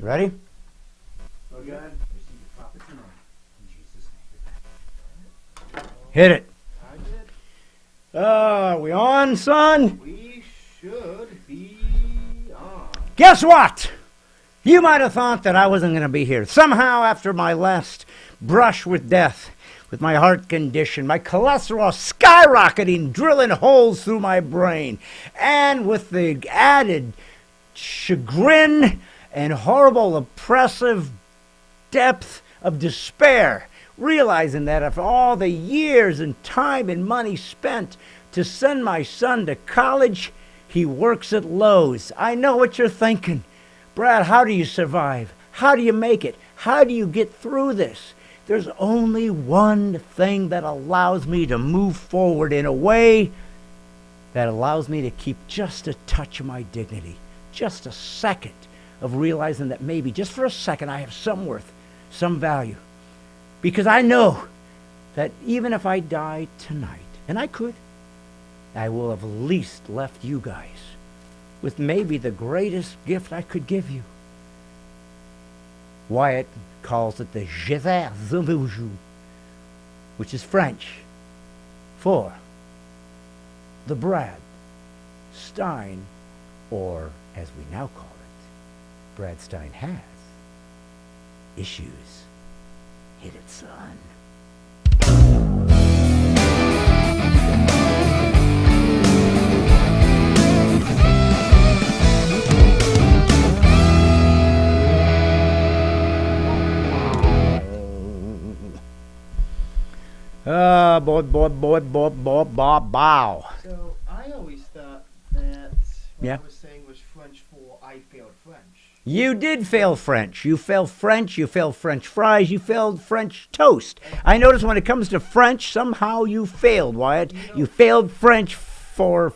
You ready? Oh, God. Receive the prophets and all. In Jesus' name. Hit it. I did. Are we on, son? We should be on. Guess what? You might have thought that I wasn't going to be here. Somehow, after my last brush with death, with my heart condition, my cholesterol skyrocketing, drilling holes through my brain, and with the added chagrin and horrible, oppressive depth of despair, realizing that after all the years and time and money spent to send my son to college, he works at Lowe's. I know what you're thinking. Brad, how do you survive? How do you make it? How do you get through this? There's only one thing that allows me to move forward in a way that allows me to keep just a touch of my dignity, just a second of realizing that maybe just for a second I have some worth, some value. Because I know that even if I die tonight, and I could, I will have at least left you guys with maybe the greatest gift I could give you. Wyatt calls it the trailblazer, which is French for the Brad Stine, or as we now call it, Brad Stine Has Issues. Hit it, son. Bow. So, I always thought that what Yeah. I was saying was French for I failed French. You did fail French. You failed French. You failed French fries. You failed French toast. I notice when it comes to French, somehow you failed, Wyatt. You failed French for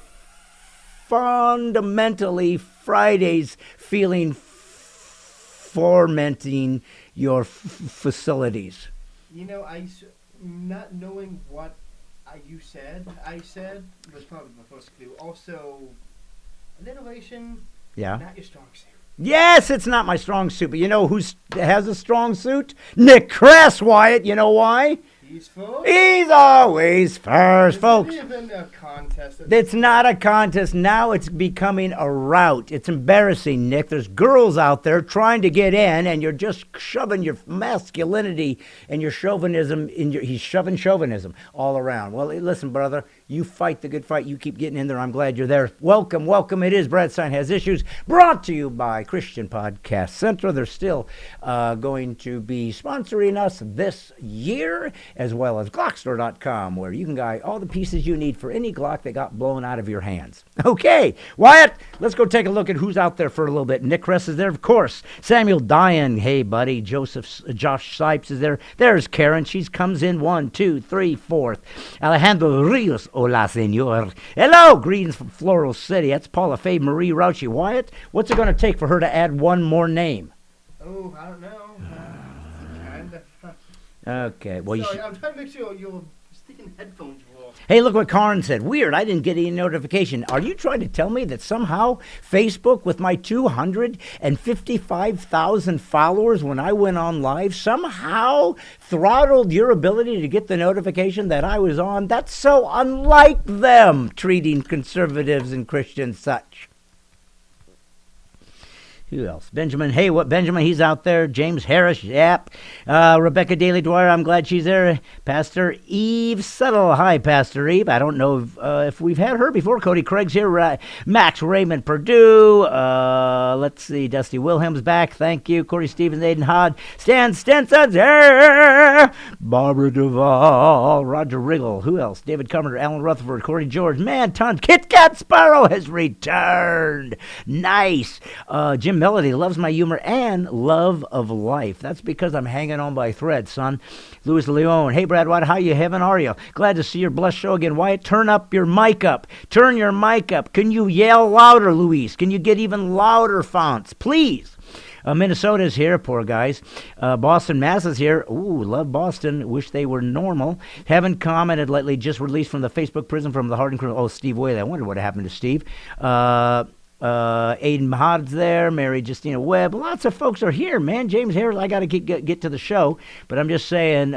fundamentally Fridays feeling fermenting your facilities. You know, not knowing what I said was probably my first clue. Also, alliteration, Yeah. not your strong suit. Yes, it's not my strong suit, but you know who has a strong suit? Nick Kress, Wyatt. You know why? He's first. He's always first, folks. It's not even a contest. It's not a contest. Now it's becoming a rout. It's embarrassing, Nick. There's girls out there trying to get in, and you're just shoving your masculinity and your chauvinism he's shoving chauvinism all around. Well, listen, brother, you fight the good fight. You keep getting in there. I'm glad you're there. Welcome, welcome. It is Brad Stine Has Issues, brought to you by Christian Podcast Center. They're still going to be sponsoring us this year, as well as Glockstore.com, where you can buy all the pieces you need for any Glock that got blown out of your hands. Okay, Wyatt, let's go take a look at who's out there for a little bit. Nick Kress is there, of course. Samuel Dyan, hey, buddy. Josh Sipes is there. There's Karen. She comes in 1, 2, 3, 4th. Alejandro Rios, hola, senor. Hello, greetings from Floral City. That's Paula Faye Marie Rauchi. Wyatt, what's it going to take for her to add one more name? Oh, I don't know. Kind of. Okay, well, Sorry, I'm trying to make sure you're sticking headphones wrong. Hey, look what Karen said. Weird, I didn't get any notification. Are you trying to tell me that somehow Facebook, with my 255,000 followers when I went on live, somehow throttled your ability to get the notification that I was on? That's so unlike them, treating conservatives and Christians such. Who else? Benjamin. Hey, what Benjamin? He's out there. James Harris. Yep. Rebecca Daly Dwyer. I'm glad she's there. Pastor Eve Settle. Hi, Pastor Eve. I don't know if we've had her before. Cody Craig's here. Max Raymond Purdue. Let's see. Dusty Wilhelm's back. Thank you. Corey Stevens, Aiden Hod. Stan Stenson's here. Barbara Duvall. Roger Riggle. Who else? David Cumberter. Alan Rutherford. Corey George. Man, tons. Kit Kat Sparrow has returned. Nice. Jim Melody loves my humor and love of life. That's because I'm hanging on by thread, son. Louis Leone. Hey, Brad White, how you having? Are you? Glad to see your blessed show again. Wyatt, turn up your mic up. Turn your mic up. Can you yell louder, Luis? Can you get even louder fonts, please? Minnesota's here, poor guys. Boston, Mass is here. Ooh, love Boston. Wish they were normal. Haven't commented lately. Just released from the Facebook prison from the Hardin crew. Oh, Steve Whaley. I wonder what happened to Steve. Aiden Mahad's there, Mary Justina Webb. Lots of folks are here, man. James Harris, I got to get to the show, but I'm just saying,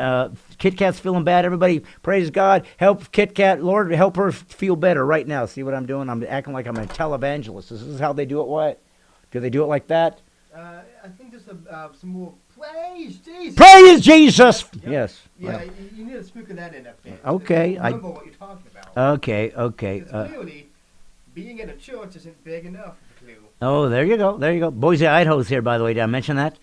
Kit Kat's feeling bad. Everybody, praise God. Help Kit Kat. Lord, help her feel better right now. See what I'm doing? I'm acting like I'm a televangelist. This is how they do it, what? Do they do it like that? I think there's some more praise Jesus. Praise Jesus! Yep. Yes. Yeah, well, you need to speak of that in a bit. Okay. Remember what you're talking about. Okay. Clearly, being in a church isn't big enough. Oh, there you go. Boise, Idaho's here, by the way. Did I mention that?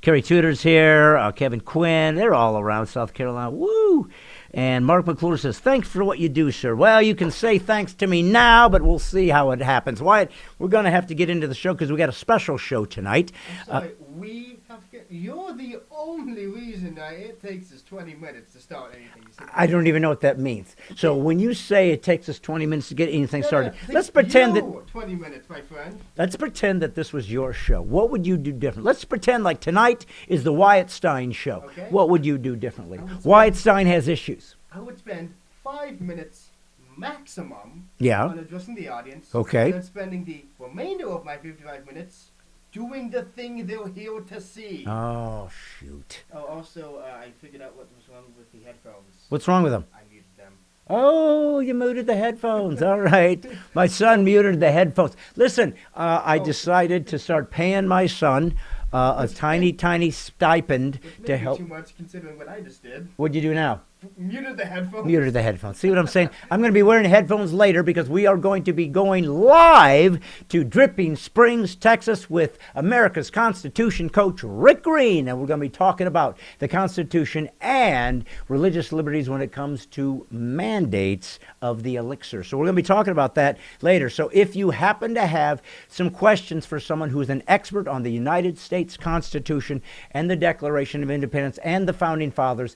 Kerry Tudor's here. Kevin Quinn. They're all around South Carolina. Woo! And Mark McClure says, thanks for what you do, sir. Well, you can say thanks to me now, but we'll see how it happens. Wyatt, we're going to have to get into the show because we got a special show tonight. I'm sorry, we have to get... You're the only reason it takes us 20 minutes to start anything. I don't even know what that means. So when you say it takes us 20 minutes to get anything started, let's pretend that... 20 minutes, my friend. Let's pretend that this was your show. What would you do different? Let's pretend like tonight is the Wyatt Stine show. Okay. What would you do differently? Wyatt Stine Has Issues. I would spend 5 minutes maximum on addressing the audience. Okay. And then spending the remainder of my 55 minutes doing the thing they're here to see. Oh, shoot. Oh, also, I figured out what was wrong with the headphones. What's wrong with them? I muted them. Oh, you muted the headphones. All right. My son muted the headphones. Listen, I decided to start paying my son a tiny stipend to help. Too much considering what I just did. What'd you do now? Muted the headphones. Muted the headphones. See what I'm saying? I'm going to be wearing headphones later because we are going to be going live to Dripping Springs, Texas with America's Constitution coach Rick Green. And we're going to be talking about the Constitution and religious liberties when it comes to mandates of the elixir. So we're going to be talking about that later. So if you happen to have some questions for someone who is an expert on the United States Constitution and the Declaration of Independence and the Founding Fathers,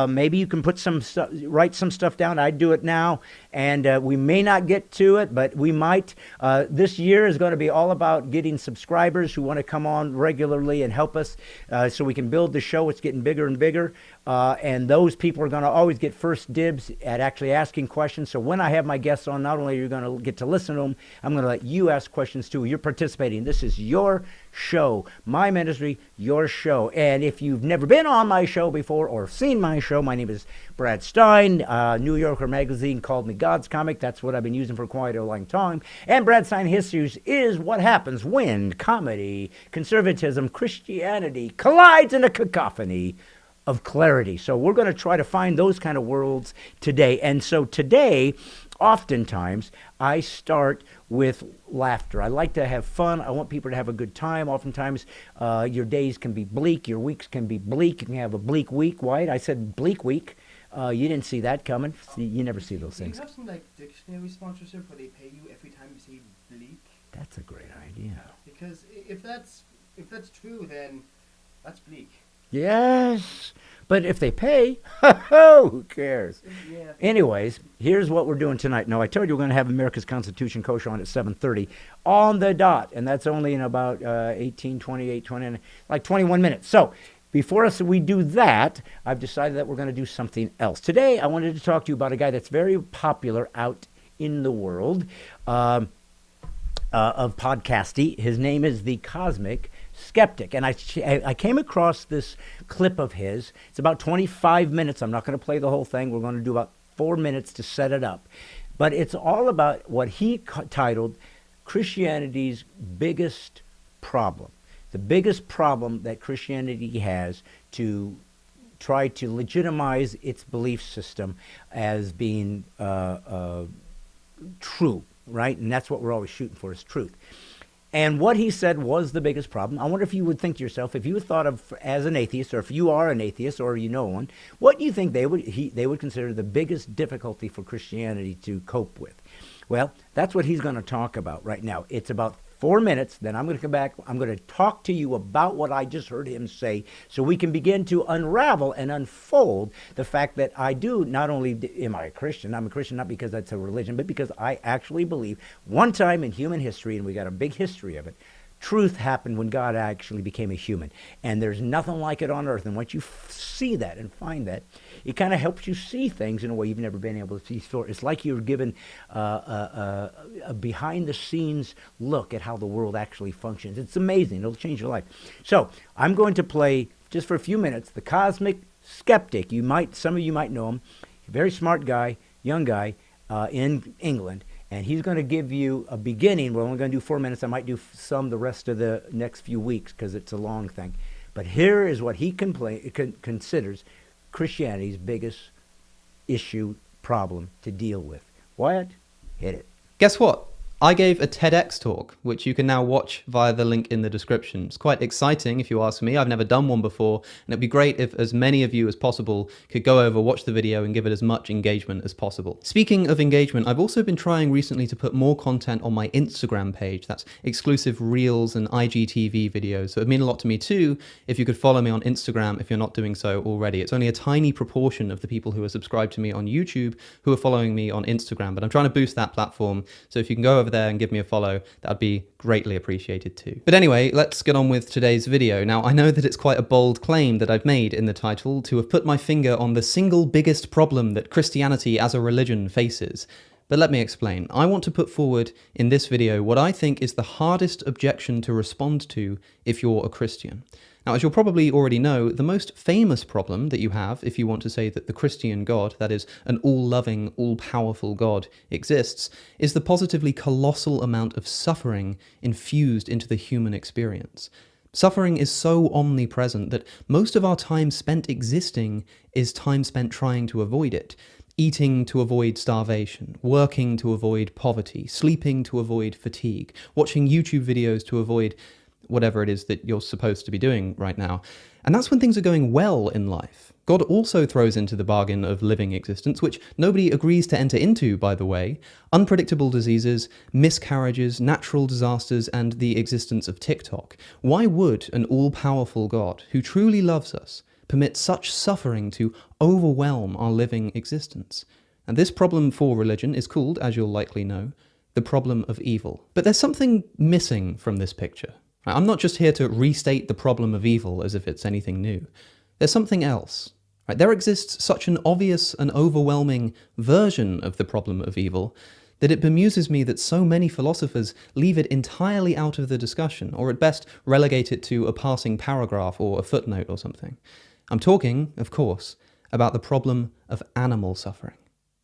maybe you can write some stuff down. I'd do it now, and we may not get to it, but we might. This year is going to be all about getting subscribers who want to come on regularly and help us so we can build the show. It's getting bigger and bigger, and those people are going to always get first dibs at actually asking questions. So when I have my guests on, not only are you going to get to listen to them, I'm going to let you ask questions too. You're participating. This is your show, my ministry, your show. And if you've never been on my show before or seen my show, my name is Brad Stine. New Yorker magazine called me God's comic. That's what I've been using for quite a long time. And Brad Stine Has Issues is what happens when comedy, conservatism, Christianity collides in a cacophony of clarity. So we're going to try to find those kind of worlds today. And so today, oftentimes, I start with laughter. I like to have fun. I want people to have a good time. Oftentimes, your days can be bleak. Your weeks can be bleak. You can have a bleak week. White, I said bleak week. You didn't see that coming. You never see those things. Do you have some like dictionary sponsorship where they pay you every time you say bleak? That's a great idea. Because if that's true, then that's bleak. Yes, but if they pay, who cares? Yeah. Anyways, here's what we're doing tonight. Now, I told you we're going to have America's Constitution Coach on at 7:30 on the dot, and that's only in about 21 minutes. So before we do that, I've decided that we're going to do something else. Today, I wanted to talk to you about a guy that's very popular out in the world of podcasting. His name is the Cosmic Skeptic, and I came across this clip of his. It's about 25 minutes. I'm not going to play the whole thing. We're going to do about 4 minutes to set it up. But it's all about what he titled Christianity's biggest problem. The biggest problem that Christianity has to try to legitimize its belief system as being true, right? And that's what we're always shooting for, is truth. And what he said was the biggest problem. I wonder if you would think to yourself, if you thought of as an atheist, or if you are an atheist, or you know one, what do you think they would consider the biggest difficulty for Christianity to cope with? Well, that's what he's going to talk about right now. It's about 4 minutes, then I'm going to come back. I'm going to talk to you about what I just heard him say so we can begin to unravel and unfold the fact that I do not only am I a Christian, I'm a Christian not because that's a religion, but because I actually believe one time in human history, and we got a big history of it, truth happened when God actually became a human. And there's nothing like it on earth. And once you see that and find that, it kind of helps you see things in a way you've never been able to see before. It's like you're given a behind-the-scenes look at how the world actually functions. It's amazing. It'll change your life. So I'm going to play, just for a few minutes, the Cosmic Skeptic. Some of you might know him. Very smart guy, young guy in England. And he's going to give you a beginning. We're only going to do 4 minutes. I might do some the rest of the next few weeks because it's a long thing. But here is what he considers Christianity's biggest issue, problem to deal with. Wyatt, hit it. Guess what? I gave a TEDx talk, which you can now watch via the link in the description. It's quite exciting, if you ask me. I've never done one before, and it'd be great if as many of you as possible could go over, watch the video, and give it as much engagement as possible. Speaking of engagement, I've also been trying recently to put more content on my Instagram page. That's exclusive Reels and IGTV videos. So it'd mean a lot to me too if you could follow me on Instagram if you're not doing so already. It's only a tiny proportion of the people who are subscribed to me on YouTube who are following me on Instagram, but I'm trying to boost that platform. So if you can go over there and give me a follow, that'd be greatly appreciated too. But anyway, let's get on with today's video. Now, I know that it's quite a bold claim that I've made in the title to have put my finger on the single biggest problem that Christianity as a religion faces. But let me explain. I want to put forward in this video what I think is the hardest objection to respond to if you're a Christian. Now, as you'll probably already know, the most famous problem that you have if you want to say that the Christian God, that is, an all-loving, all-powerful God, exists, is the positively colossal amount of suffering infused into the human experience. Suffering is so omnipresent that most of our time spent existing is time spent trying to avoid it. Eating to avoid starvation, working to avoid poverty, sleeping to avoid fatigue, watching YouTube videos to avoid whatever it is that you're supposed to be doing right now. And that's when things are going well in life. God also throws into the bargain of living existence, which nobody agrees to enter into, by the way, unpredictable diseases, miscarriages, natural disasters, and the existence of TikTok. Why would an all-powerful God, who truly loves us, permit such suffering to overwhelm our living existence? And this problem for religion is called, as you'll likely know, the problem of evil. But there's something missing from this picture. I'm not just here to restate the problem of evil as if it's anything new. There's something else. There exists such an obvious and overwhelming version of the problem of evil that it bemuses me that so many philosophers leave it entirely out of the discussion, or at best relegate it to a passing paragraph or a footnote or something. I'm talking, of course, about the problem of animal suffering.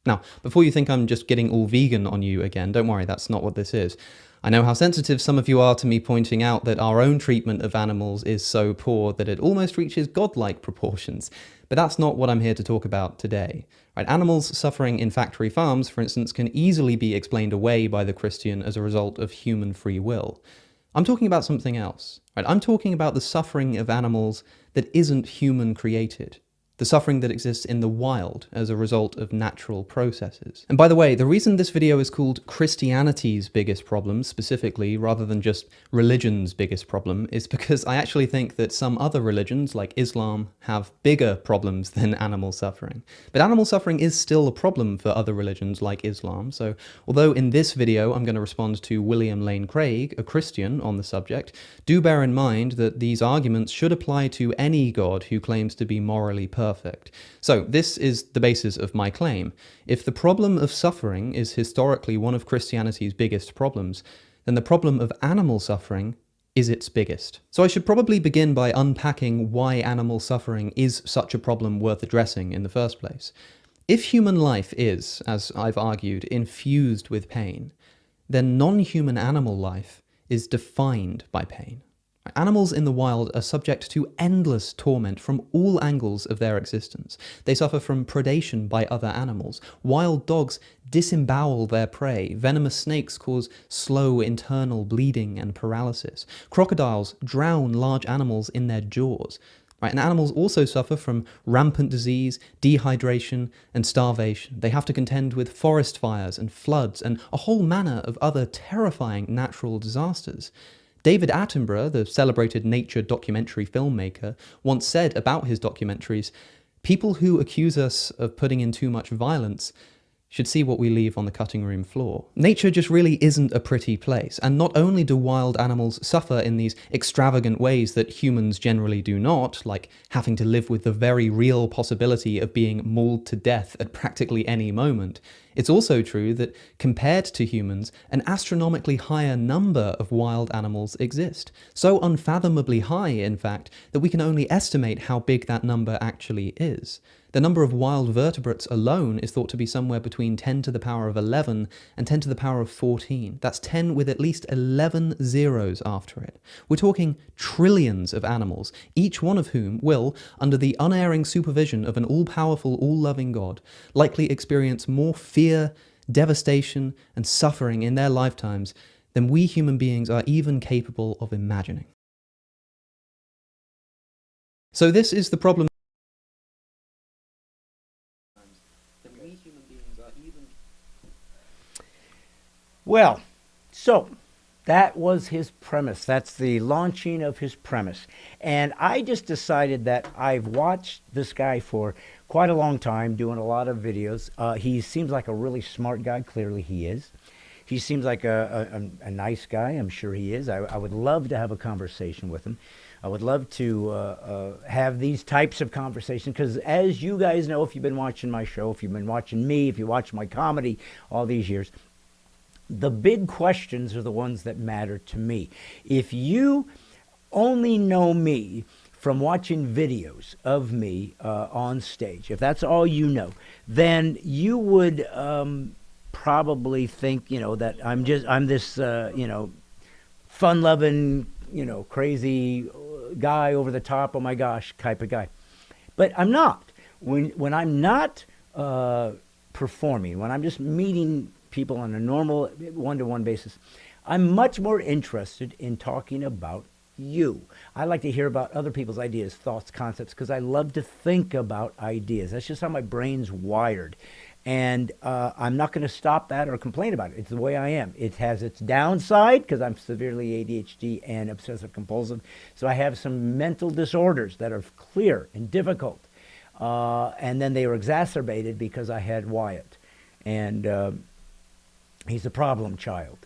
Now, before you think I'm just getting all vegan on you again, don't worry, that's not what this is. I know how sensitive some of you are to me pointing out that our own treatment of animals is so poor that it almost reaches godlike proportions. But that's not what I'm here to talk about today. Animals suffering in factory farms, for instance, can easily be explained away by the Christian as a result of human free will. I'm talking about something else. I'm talking about the suffering of animals that isn't human created. The suffering that exists in the wild as a result of natural processes. And by the way, the reason this video is called Christianity's biggest problem specifically, rather than just religion's biggest problem, is because I actually think that some other religions, like Islam, have bigger problems than animal suffering. But animal suffering is still a problem for other religions like Islam, so although in this video I'm going to respond to William Lane Craig, a Christian, on the subject, do bear in mind that these arguments should apply to any God who claims to be morally perfect. So this is the basis of my claim. If the problem of suffering is historically one of Christianity's biggest problems, then the problem of animal suffering is its biggest. So I should probably begin by unpacking why animal suffering is such a problem worth addressing in the first place. If human life is, as I've argued, infused with pain, then non-human animal life is defined by pain. Animals in the wild are subject to endless torment from all angles of their existence. They suffer from predation by other animals. Wild dogs disembowel their prey. Venomous snakes cause slow internal bleeding and paralysis. Crocodiles drown large animals in their jaws. And animals also suffer from rampant disease, dehydration, and starvation. They have to contend with forest fires and floods and a whole manner of other terrifying natural disasters. David Attenborough, the celebrated nature documentary filmmaker, once said about his documentaries, "People who accuse us of putting in too much violence should see what we leave on the cutting room floor. Nature just really isn't a pretty place, and not only do wild animals suffer in these extravagant ways that humans generally do not, like having to live with the very real possibility of being mauled to death at practically any moment, it's also true that compared to humans, an astronomically higher number of wild animals exist. So unfathomably high, in fact, that we can only estimate how big that number actually is. The number of wild vertebrates alone is thought to be somewhere between 10 to the power of 11 and 10 to the power of 14. That's 10 with at least 11 zeros after it. We're talking trillions of animals, each one of whom will, under the unerring supervision of an all-powerful, all-loving God, likely experience more fear, devastation, and suffering in their lifetimes than we human beings are even capable of imagining. So this is the problem. Well, so that was his premise. That's the launching of his premise. And I just decided that I've watched this guy for quite a long time, doing a lot of videos. He seems like a really smart guy. Clearly he is. He seems like a nice guy. I'm sure he is. I would love to have a conversation with him. I would love to have these types of conversations because, as you guys know, if you've been watching my show, if you've been watching me, if you watch my comedy all these years, the big questions are the ones that matter to me. If you only know me from watching videos of me on stage, if that's all you know, then you would probably think, that I'm this, fun-loving, crazy guy over the top, oh my gosh, type of guy. But I'm not. When I'm not performing, when I'm just meeting people on a normal one-to-one basis, I'm much more interested in talking about you. I like to hear about other people's ideas, thoughts, concepts, because I love to think about ideas. That's just how my brain's wired. And I'm not going to stop that or complain about it. It's the way I am. It has its downside because I'm severely ADHD and obsessive compulsive. So I have some mental disorders that are clear and difficult. And then they were exacerbated because I had Wyatt. And he's a problem child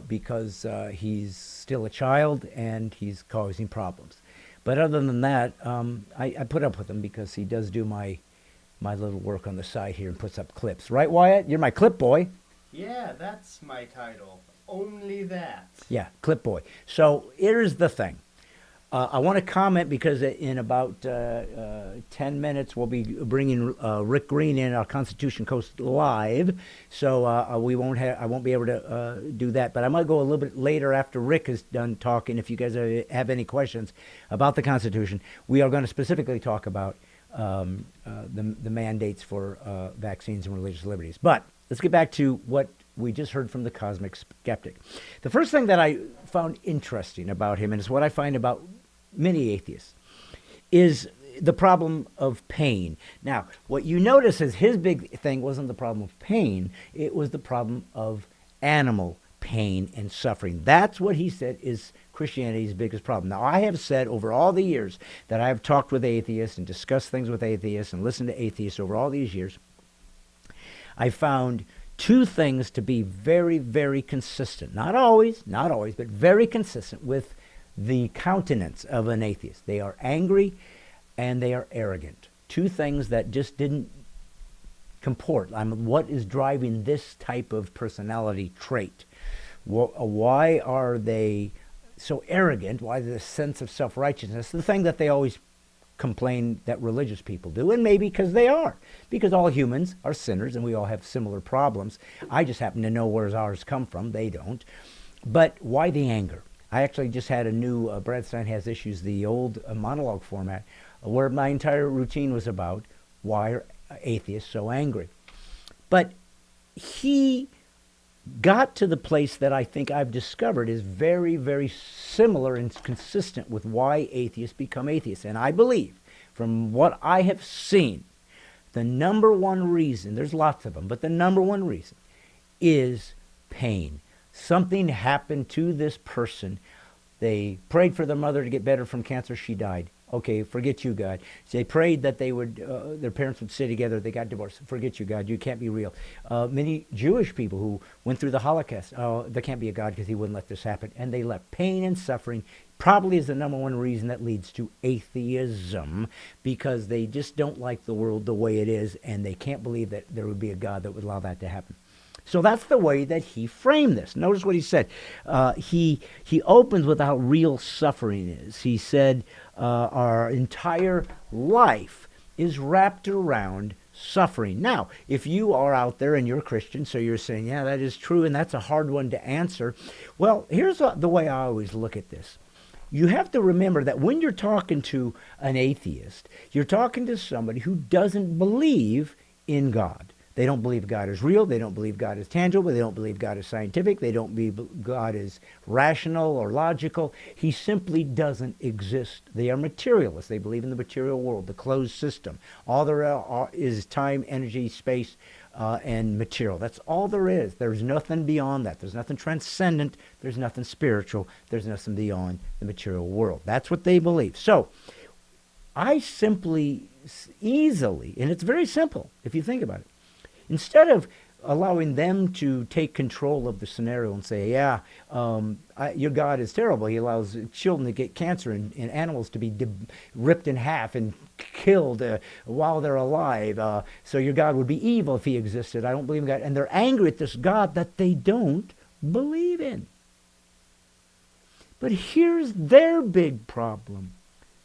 because he's still a child and he's causing problems. But other than that, I put up with him because he does do my little work on the side here and puts up clips. Right, Wyatt? You're my clip boy. Yeah, that's my title. Only that. Yeah, clip boy. So here's the thing. I want to comment because in about 10 minutes we'll be bringing Rick Green in our Constitution Coast live, so I won't be able to do that. But I might go a little bit later after Rick is done talking. If you guys have any questions about the Constitution, we are going to specifically talk about the mandates for vaccines and religious liberties. But let's get back to what we just heard from the cosmic skeptic. The first thing that I found interesting about him, and it's what I find about many atheists, is the problem of pain. Now, what you notice is his big thing wasn't the problem of pain, it was the problem of animal pain and suffering. That's what he said is Christianity's biggest problem. Now, I have said over all the years that I have talked with atheists and discussed things with atheists and listened to atheists over all these years, I found two things to be very, very consistent. Not always, but very consistent with the countenance of an atheist. They are angry and they are arrogant. Two things that just didn't comport. What is driving this type of personality trait? Why are they so arrogant? Why the sense of self-righteousness? The thing that they always complain that religious people do, and maybe because they are. Because all humans are sinners and we all have similar problems. I just happen to know where ours come from. They don't. But why the anger? I actually just had a new Stine Has Issues, the old monologue format, where my entire routine was about why are atheists so angry. But he got to the place that I think I've discovered is very, very similar and consistent with why atheists become atheists. And I believe, from what I have seen, the number one reason, there's lots of them, but the number one reason is pain. Something happened to this person. They prayed for their mother to get better from cancer. She died. Okay, forget you, God. They prayed that they would, their parents would stay together. They got divorced. Forget you, God. You can't be real. Many Jewish people who went through the Holocaust, oh, there can't be a God because he wouldn't let this happen. And they left. Pain and suffering probably is the number one reason that leads to atheism, because they just don't like the world the way it is, and they can't believe that there would be a God that would allow that to happen. So that's the way that he framed this. Notice what he said. He opens with how real suffering is. He said our entire life is wrapped around suffering. Now, if you are out there and you're a Christian, so you're saying, yeah, that is true, and that's a hard one to answer. Well, here's the way I always look at this. You have to remember that when you're talking to an atheist, you're talking to somebody who doesn't believe in God. They don't believe God is real. They don't believe God is tangible. They don't believe God is scientific. They don't believe God is rational or logical. He simply doesn't exist. They are materialists. They believe in the material world, the closed system. All there is time, energy, space, and material. That's all there is. There's nothing beyond that. There's nothing transcendent. There's nothing spiritual. There's nothing beyond the material world. That's what they believe. So I simply, easily, and it's very simple if you think about it, instead of allowing them to take control of the scenario and say, yeah, your God is terrible. He allows children to get cancer and animals to be ripped in half and killed while they're alive. So your God would be evil if he existed. I don't believe in God. And they're angry at this God that they don't believe in. But here's their big problem.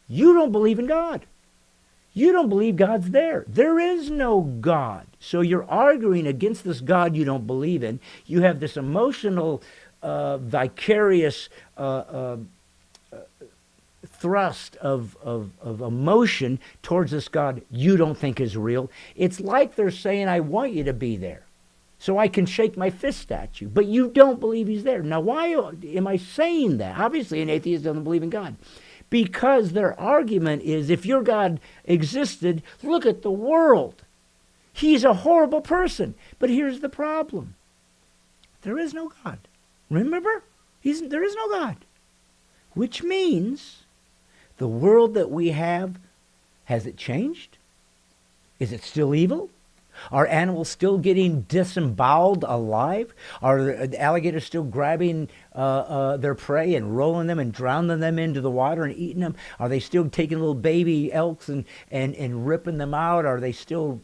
You don't believe in God. You don't believe God's there. There is no God. So you're arguing against this God you don't believe in. You have this emotional, vicarious thrust of emotion towards this God you don't think is real. It's like they're saying, I want you to be there so I can shake my fist at you. But you don't believe he's there. Now, why am I saying that? Obviously, an atheist doesn't believe in God. Because their argument is, if your God existed, look at the world. He's a horrible person. But here's the problem. There is no God. Remember? There is no God. Which means the world that we have, has it changed? Is it still evil? Are animals still getting disemboweled alive? Are the alligators still grabbing their prey and rolling them and drowning them into the water and eating them? Are they still taking little baby elks and ripping them out? Are they still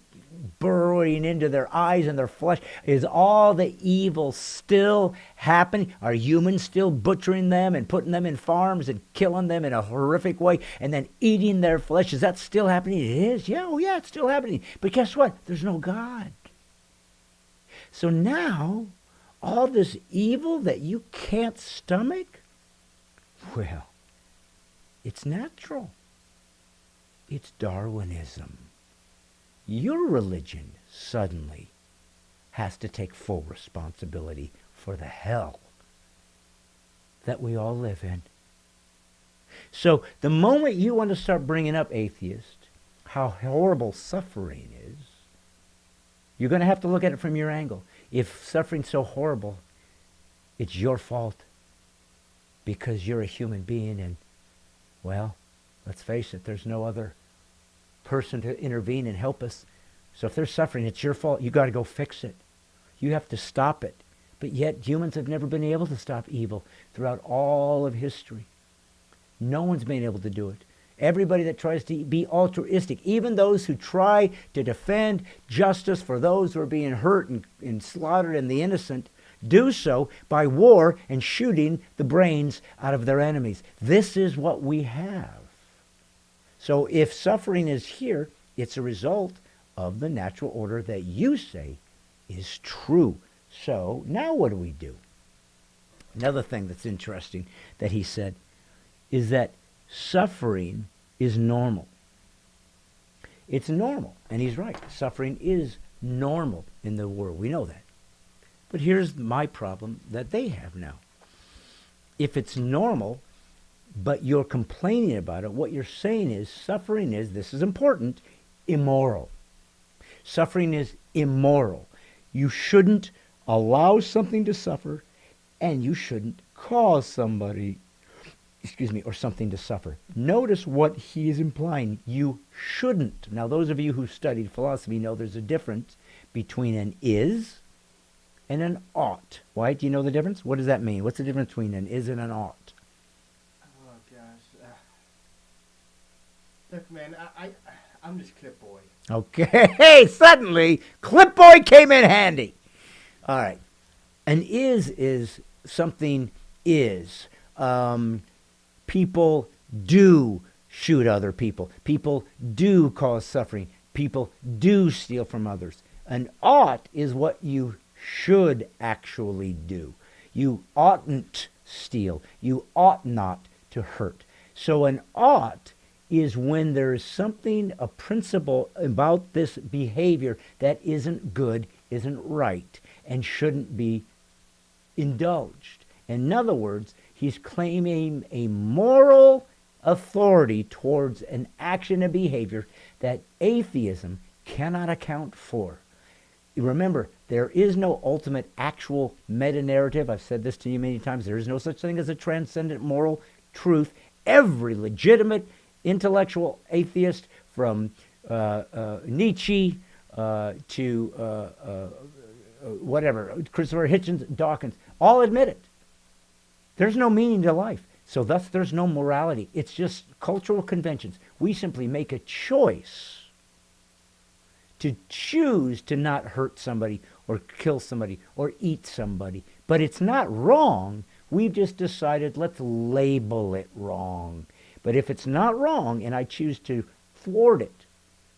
burrowing into their eyes and their flesh? Is all the evil still happening? Are humans still butchering them and putting them in farms and killing them in a horrific way and then eating their flesh? Is that still happening? It is. Yeah, oh yeah, it's still happening. But guess what? There's no God. So now, all this evil that you can't stomach, well, it's natural. It's Darwinism. Your religion suddenly has to take full responsibility for the hell that we all live in. So the moment you want to start bringing up atheist, how horrible suffering is, you're going to have to look at it from your angle. If suffering's so horrible, it's your fault because you're a human being and, well, let's face it, there's no other person to intervene and help us. So if they're suffering, it's your fault. You got to go fix it. You have to stop it. But yet humans have never been able to stop evil throughout all of history. No one's been able to do it. Everybody that tries to be altruistic, even those who try to defend justice for those who are being hurt and slaughtered and the innocent, do so by war and shooting the brains out of their enemies. This is what we have. So if suffering is here, it's a result of the natural order that you say is true. So now what do? Another thing that's interesting that he said is that suffering is normal. It's normal. And he's right. Suffering is normal in the world. We know that. But here's my problem that they have now. If it's normal, but you're complaining about it, what you're saying is suffering is, this is important, immoral. Suffering is immoral. You shouldn't allow something to suffer, and you shouldn't cause somebody excuse me, or something to suffer. Notice what he is implying. You shouldn't. Now, those of you who studied philosophy know there's a difference between an is and an ought. Why? Do you know the difference? What does that mean? What's the difference between an is and an ought? Oh gosh. Look, man, I'm just clipboard. Okay. Hey, suddenly, clipboard came in handy. All right. An is something is. People do shoot other people. People do cause suffering. People do steal from others. An ought is what you should actually do. You oughtn't steal. You ought not to hurt. So an ought is when there is something, a principle about this behavior that isn't good, isn't right, and shouldn't be indulged. In other words, he's claiming a moral authority towards an action and behavior that atheism cannot account for. Remember, there is no ultimate actual meta-narrative. I've said this to you many times. There is no such thing as a transcendent moral truth. Every legitimate intellectual atheist, from Nietzsche to whatever, Christopher Hitchens, Dawkins, all admit it. There's no meaning to life. So thus there's no morality. It's just cultural conventions. We simply make a choice to choose to not hurt somebody or kill somebody or eat somebody. But it's not wrong. We've just decided let's label it wrong. But if it's not wrong and I choose to thwart it,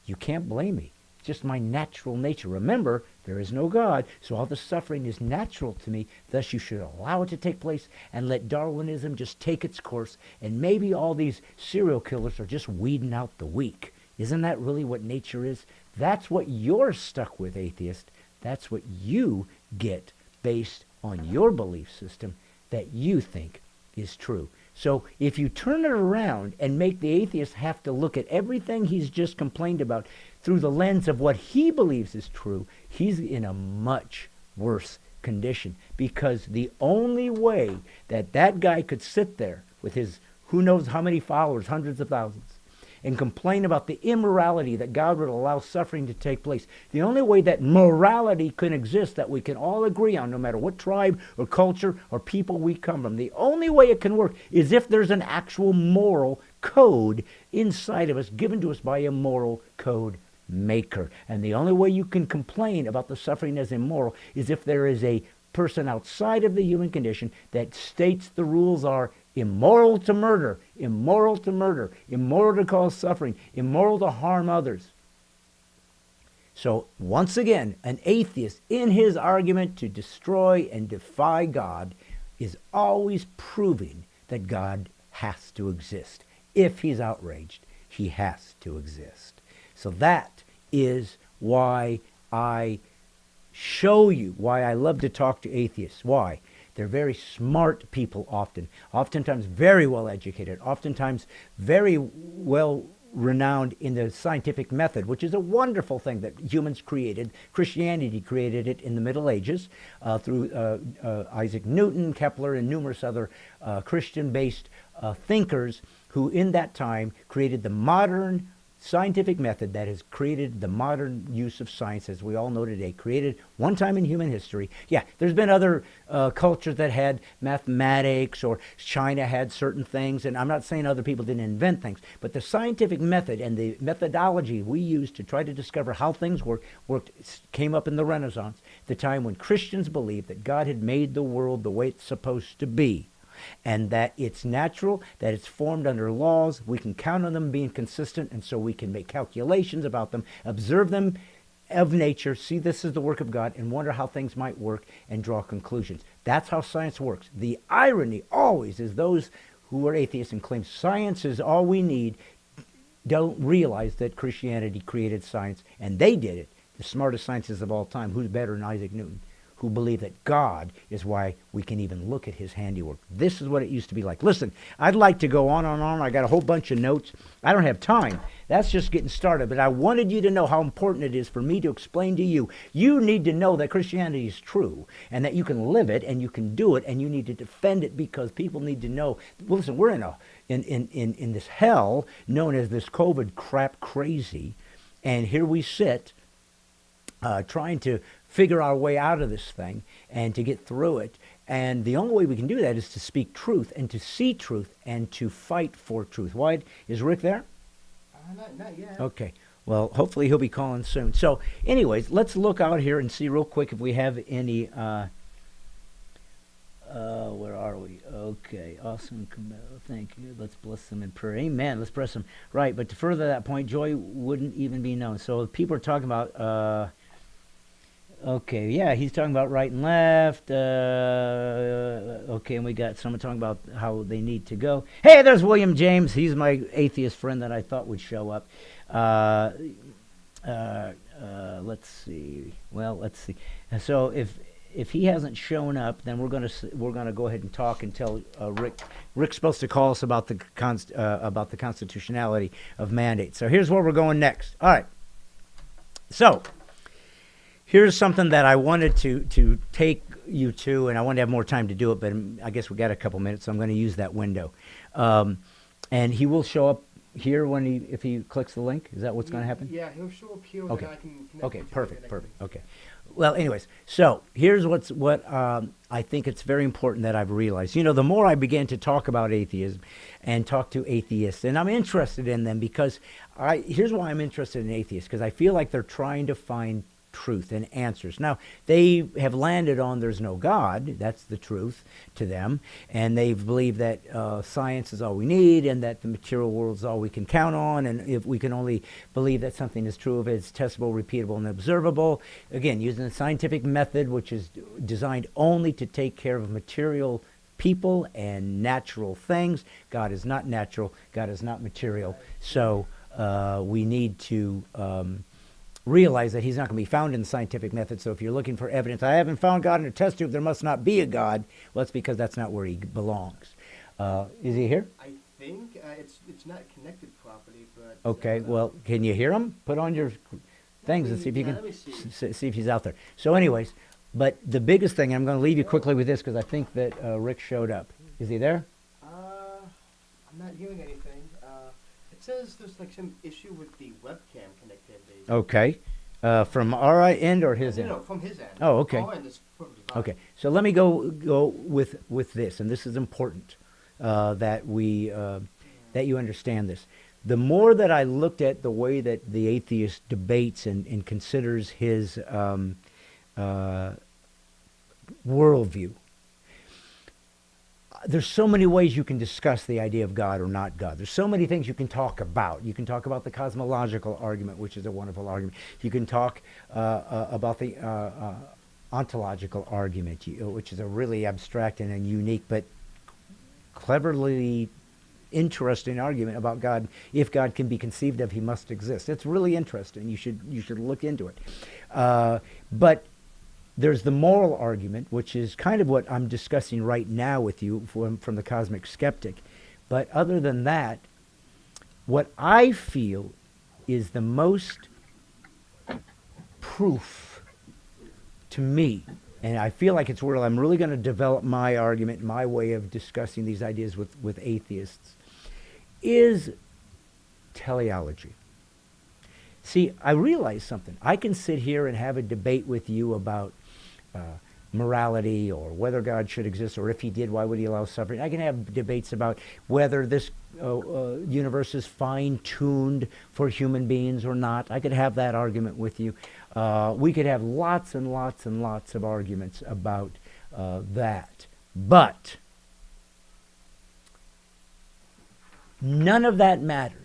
you can't blame me. It's just my natural nature. Remember, there is no God, so all the suffering is natural to me. Thus, you should allow it to take place and let Darwinism just take its course. And maybe all these serial killers are just weeding out the weak. Isn't that really what nature is? That's what you're stuck with, atheist. That's what you get based on your belief system that you think is true. So if you turn it around and make the atheist have to look at everything he's just complained about through the lens of what he believes is true, he's in a much worse condition. Because the only way that that guy could sit there with his who knows how many followers, hundreds of thousands, and complain about the immorality that God would allow suffering to take place. The only way that morality can exist that we can all agree on, no matter what tribe or culture or people we come from, the only way it can work is if there's an actual moral code inside of us, given to us by a moral code maker. And the only way you can complain about the suffering as immoral is if there is a person outside of the human condition that states the rules are immoral to murder, immoral to murder, immoral to cause suffering, immoral to harm others. So once again, an atheist in his argument to destroy and defy God is always proving that God has to exist. If he's outraged, he has to exist. So that is why I show you, why I love to talk to atheists. Why? They're very smart people oftentimes very well educated, oftentimes very well renowned in the scientific method, which is a wonderful thing that humans created. Christianity created it in the Middle Ages through Isaac Newton, Kepler, and numerous other Christian-based thinkers who in that time created the modern scientific method that has created the modern use of science as we all know today, created one time in human history. Yeah, there's been other cultures that had mathematics, or China had certain things, and I'm not saying other people didn't invent things, but the scientific method and the methodology we use to try to discover how things worked came up in the Renaissance, the time when Christians believed that God had made the world the way it's supposed to be, and that it's natural, that it's formed under laws. We can count on them being consistent, and so we can make calculations about them, observe them of nature, see this is the work of God, and wonder how things might work and draw conclusions. That's how science works. The irony always is those who are atheists and claim science is all we need don't realize that Christianity created science, and they did it. The smartest scientists of all time. Who's better than Isaac Newton? who believe that God is why we can even look at his handiwork. This is what it used to be like. Listen, I'd like to go on and on. I got a whole bunch of notes. I don't have time. That's just getting started. But I wanted you to know how important it is for me to explain to you. You need to know that Christianity is true and that you can live it and you can do it and you need to defend it, because people need to know. Well, listen, we're in this hell known as this COVID crap crazy. And here we sit trying to figure our way out of this thing and to get through it. And the only way we can do that is to speak truth and to see truth and to fight for truth. Why is Rick there? Not yet. Okay. Well, hopefully he'll be calling soon. So anyways, let's look out here and see real quick if we have any... where are we? Okay, awesome. Thank you. Let's bless them in prayer. Amen. Let's bless them. Right, but to further that point, joy wouldn't even be known. So people are talking about... okay, yeah, he's talking about right and left. Okay, and we got someone talking about how they need to go. Hey, there's William James. He's my atheist friend that I thought would show up. Let's see. Well, let's see. So if he hasn't shown up, then we're gonna go ahead and talk and tell Rick's supposed to call us about the constitutionality of mandates. So here's where we're going next. All right. So here's something that I wanted to take you to, and I wanted to have more time to do it, but I guess we got a couple minutes, so I'm going to use that window. And he will show up here if he clicks the link. Is that what's going to happen? Yeah, he'll show up here. Okay. And I can connect Okay. with you Perfect. and I Perfect. can- Okay. Well, anyways, so here's what I think it's very important that I've realized. You know, the more I began to talk about atheism and talk to atheists, and I'm interested in them because here's why I'm interested in atheists, because I feel like they're trying to find truth and answers. Now, they have landed on there's no God. That's the truth to them. And they believe that science is all we need and that the material world is all we can count on. And if we can only believe that something is true if it's testable, repeatable, and observable. Again, using the scientific method, which is designed only to take care of material people and natural things. God is not natural. God is not material. So we need to... realize that he's not going to be found in the scientific method. So if you're looking for evidence, I haven't found God in a test tube, there must not be a God. Well, that's because that's not where he belongs. Is he here? I think it's not connected properly, but... Okay, well, can you hear him? Put on your things and see if you Yeah, can let me see. see if he's out there. So anyways, but the biggest thing, and I'm going to leave you quickly with this because I think that Rick showed up. Is he there? I'm not hearing anything. It says there's like some issue with the webcam connectivity. Okay. From our end or his end? No, from his end. Oh, okay. Our end is perfectly fine. Okay, so let me go with this, and this is important that you understand this. The more that I looked at the way that the atheist debates and considers his worldview, there's so many ways you can discuss the idea of God or not God. There's so many things you can talk about. You can talk about the cosmological argument, which is a wonderful argument. You can talk about the ontological argument, which is a really abstract and a unique but cleverly interesting argument about God. If God can be conceived of, he must exist. It's really interesting. You should look into it. But there's the moral argument, which is kind of what I'm discussing right now with you from the cosmic skeptic. But other than that, what I feel is the most proof to me, and I feel like it's where I'm really going to develop my argument, my way of discussing these ideas with atheists, is teleology. See, I realize something. I can sit here and have a debate with you about morality or whether God should exist, or if he did, why would he allow suffering? I can have debates about whether this universe is fine-tuned for human beings or not. I could have that argument with you. We could have lots and lots and lots of arguments about that. But none of that matters.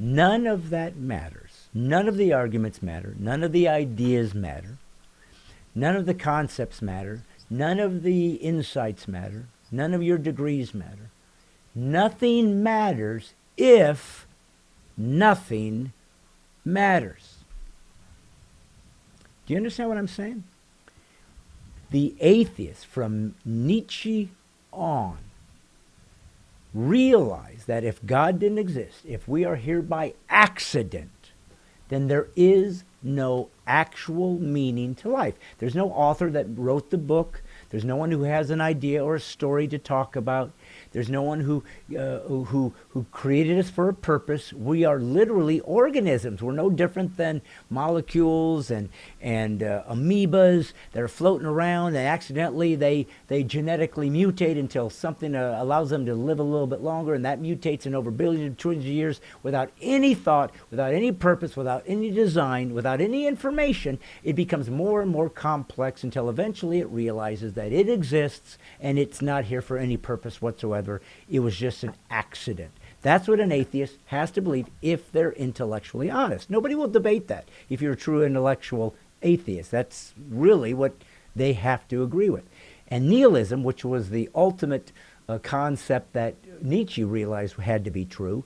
None of that matters. None of the arguments matter. None of the ideas matter. None of the concepts matter. None of the insights matter. None of your degrees matter. Nothing matters if nothing matters. Do you understand what I'm saying? The atheists from Nietzsche on realize that if God didn't exist, if we are here by accident, then there is no actual meaning to life. There's no author that wrote the book. There's no one who has an idea or a story to talk about. There's no one who created us for a purpose. We are literally organisms. We're no different than molecules and amoebas that are floating around, and accidentally they genetically mutate until something allows them to live a little bit longer, and that mutates in over billions, trillions of years without any thought, without any purpose, without any design, without any information. It becomes more and more complex until eventually it realizes that it exists and it's not here for any purpose whatsoever. It was just an accident. That's what an atheist has to believe if they're intellectually honest. Nobody will debate that if you're a true intellectual atheist. That's really what they have to agree with. And nihilism, which was the ultimate concept that Nietzsche realized had to be true,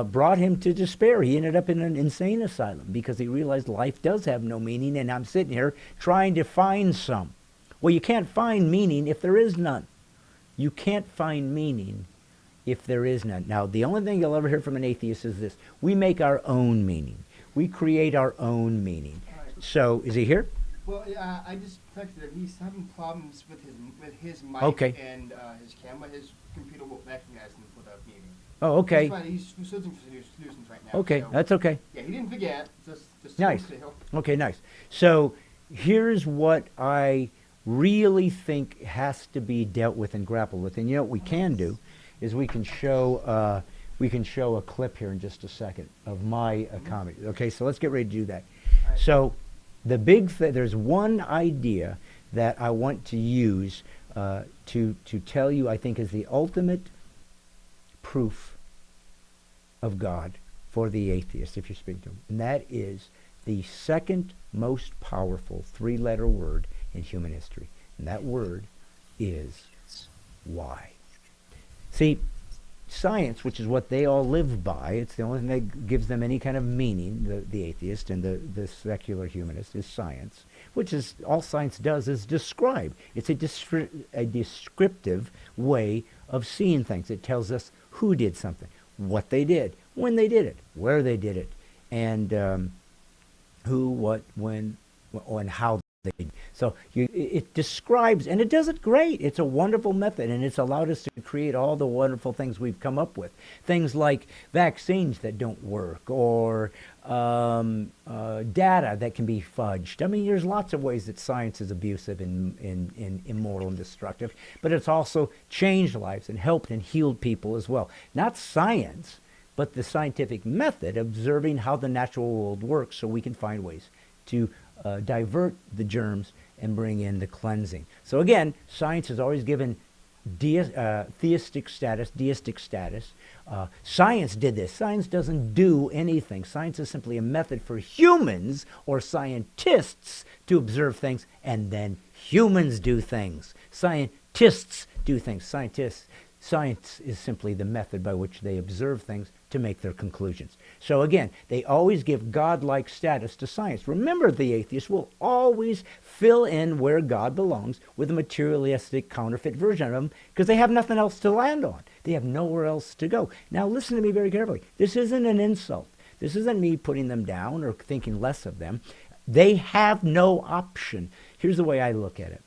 brought him to despair. He ended up in an insane asylum because he realized life does have no meaning, and I'm sitting here trying to find some. Well, you can't find meaning if there is none. You can't find meaning if there is none. Now, the only thing you'll ever hear from an atheist is this. We make our own meaning. We create our own meaning. Right. So, is he here? Well, I just texted him. He's having problems with his mic Okay. and his camera. His computer won't recognize him without meeting. Oh, okay. He's searching for solutions right now. Okay, so, that's okay. Yeah, he didn't forget. Just Nice. to help. Okay, nice. So, here's what I really think has to be dealt with and grappled with. And you know what we can do is we can show a clip here in just a second of my comedy. Okay, so let's get ready to do that. Right. So the big there's one idea that I want to use to tell you I think is the ultimate proof of God for the atheist, if you speak to him. And that is the second most powerful three-letter word in human history. And that word is why. See, science, which is what they all live by, it's the only thing that gives them any kind of meaning, the atheist and the secular humanist, is science, which is all science does is describe. It's a descriptive way of seeing things. It tells us who did something, what they did, when they did it, where they did it, and who, what, when, and how they did. So it describes, and it does it great. It's a wonderful method, and it's allowed us to create all the wonderful things we've come up with. Things like vaccines that don't work, or data that can be fudged. I mean, there's lots of ways that science is abusive and immoral and destructive, but it's also changed lives and helped and healed people as well. Not science, but the scientific method, observing how the natural world works so we can find ways to divert the germs and bring in the cleansing. So again, science has always given theistic status, deistic status. Science did this. Science doesn't do anything. Science is simply a method for humans or scientists to observe things, and then humans do things. Scientists do things. Science is simply the method by which they observe things to make their conclusions. So again, they always give God-like status to science. Remember, the atheist will always fill in where God belongs with a materialistic counterfeit version of him because they have nothing else to land on. They have nowhere else to go. Now listen to me very carefully. This isn't an insult. This isn't me putting them down or thinking less of them. They have no option. Here's the way I look at it.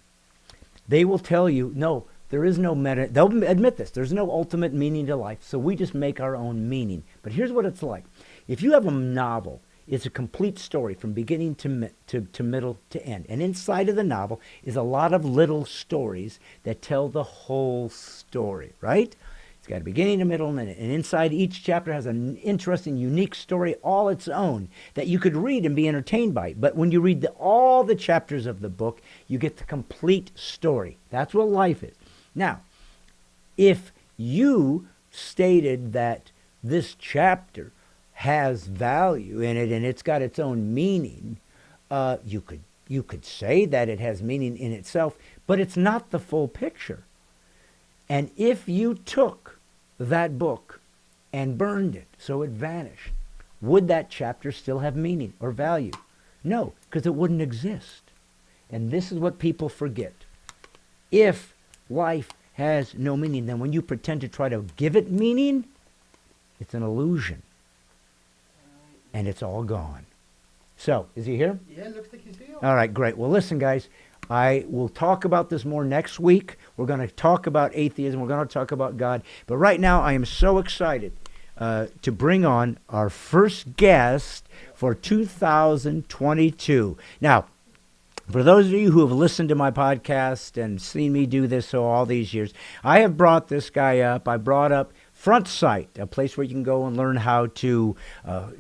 They will tell you, no, there is no they'll admit this. There's no ultimate meaning to life, so we just make our own meaning. But here's what it's like. If you have a novel, it's a complete story from beginning to middle to end. And inside of the novel is a lot of little stories that tell the whole story, right? It's got a beginning, a middle, and an end. And inside each chapter has an interesting, unique story all its own that you could read and be entertained by. But when you read all the chapters of the book, you get the complete story. That's what life is. Now, if you stated that this chapter has value in it and it's got its own meaning, you could say that it has meaning in itself, but it's not the full picture. And if you took that book and burned it so it vanished, would that chapter still have meaning or value? No, because it wouldn't exist. And this is what people forget. if life has no meaning, then when you pretend to try to give it meaning, it's an illusion. And it's all gone. So, is he here? Yeah, looks like he's here. All right, great. Well, listen, guys, I will talk about this more next week. We're going to talk about atheism. We're going to talk about God. But right now, I am so excited to bring on our first guest for 2022. Now, for those of you who have listened to my podcast and seen me do this all these years, I have brought this guy up. I brought up Front Sight, a place where you can go and learn how to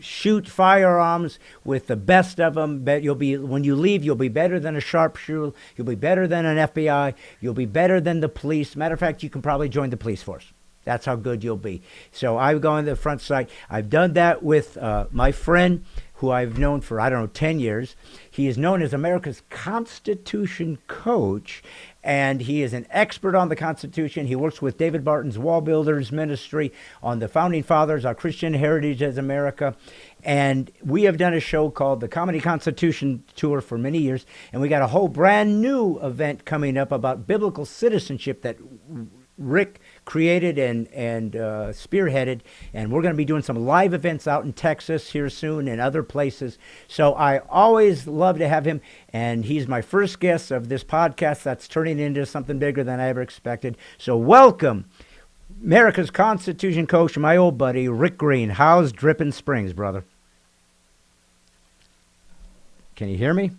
shoot firearms with the best of them. You'll be, when you leave, you'll be better than a sharpshooter. You'll be better than an FBI. You'll be better than the police. Matter of fact, you can probably join the police force. That's how good you'll be. So I've gone to the Front Sight. I've done that with my friend, who I've known for, 10 years. He is known as America's Constitution Coach, and he is an expert on the Constitution. He works with David Barton's Wall Builders Ministry on the Founding Fathers, our Christian heritage as America. And we have done a show called the Comedy Constitution Tour for many years, and we got a whole brand new event coming up about biblical citizenship that Rick created and spearheaded, and we're going to be doing some live events out in Texas here soon and other places. So I always love to have him, and he's my first guest of this podcast that's turning into something bigger than I ever expected. So welcome, America's Constitution Coach, my old buddy, Rick Green. How's Dripping Springs, brother? Can you hear me?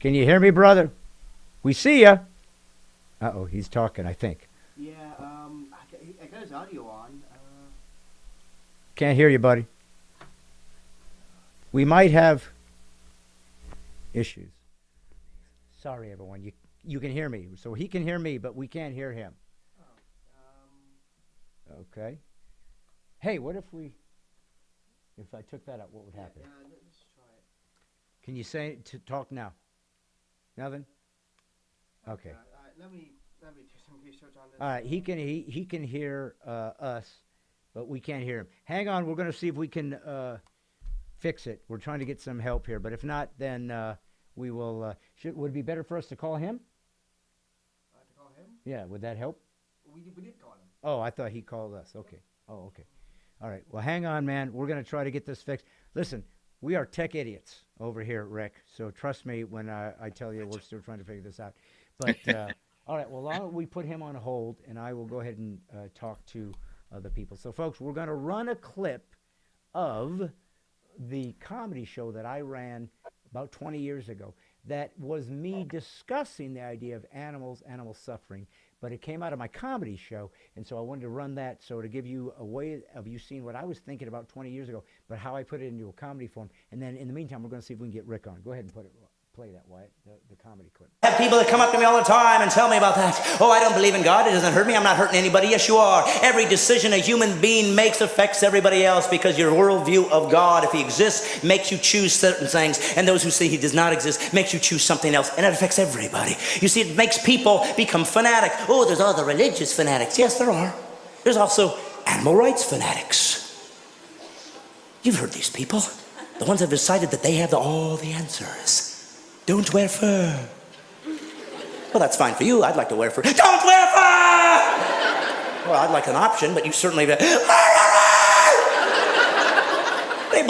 Can you hear me, brother? We see ya. Uh-oh, he's talking, I think. Yeah, I got his audio on. Can't hear you, buddy. We might have issues. Sorry, everyone. You can hear me. So he can hear me, but we can't hear him. Okay. Hey, what if I took that out, what would happen? Yeah, let's try it. Can you talk now? Nothing? Okay. Let me do some research on this. All right. He can hear us, but we can't hear him. Hang on. We're going to see if we can fix it. We're trying to get some help here, but if not, then we will. Would it be better for us to call him? To call him? Yeah. Would that help? We did call him. Oh, I thought he called us. Okay. Oh, okay. All right. Well, hang on, man. We're going to try to get this fixed. Listen, we are tech idiots over here at Rick, so trust me when I tell you we're still trying to figure this out. But, all right, well, why don't we put him on hold, and I will go ahead and talk to the people. So, folks, we're going to run a clip of the comedy show that I ran about 20 years ago that was me discussing the idea of animal suffering, but it came out of my comedy show, and so I wanted to run that so to give you a way of you seeing what I was thinking about 20 years ago, but how I put it into a comedy form. And then in the meantime, we're going to see if we can get Rick on. Go ahead and play that, Wyatt, the comedy clip. I have people that come up to me all the time and tell me about that. Oh, I don't believe in God. It doesn't hurt me. I'm not hurting anybody. Yes, you are. Every decision a human being makes affects everybody else because your worldview of God, if he exists, makes you choose certain things. And those who say he does not exist makes you choose something else. And it affects everybody. You see, it makes people become fanatic. Oh, there's other religious fanatics. Yes, there are. There's also animal rights fanatics. You've heard these people. The ones that have decided that they have all the answers. Don't wear fur. Well, that's fine for you. I'd like to wear fur. Don't wear fur! Well, I'd like an option, but you certainly...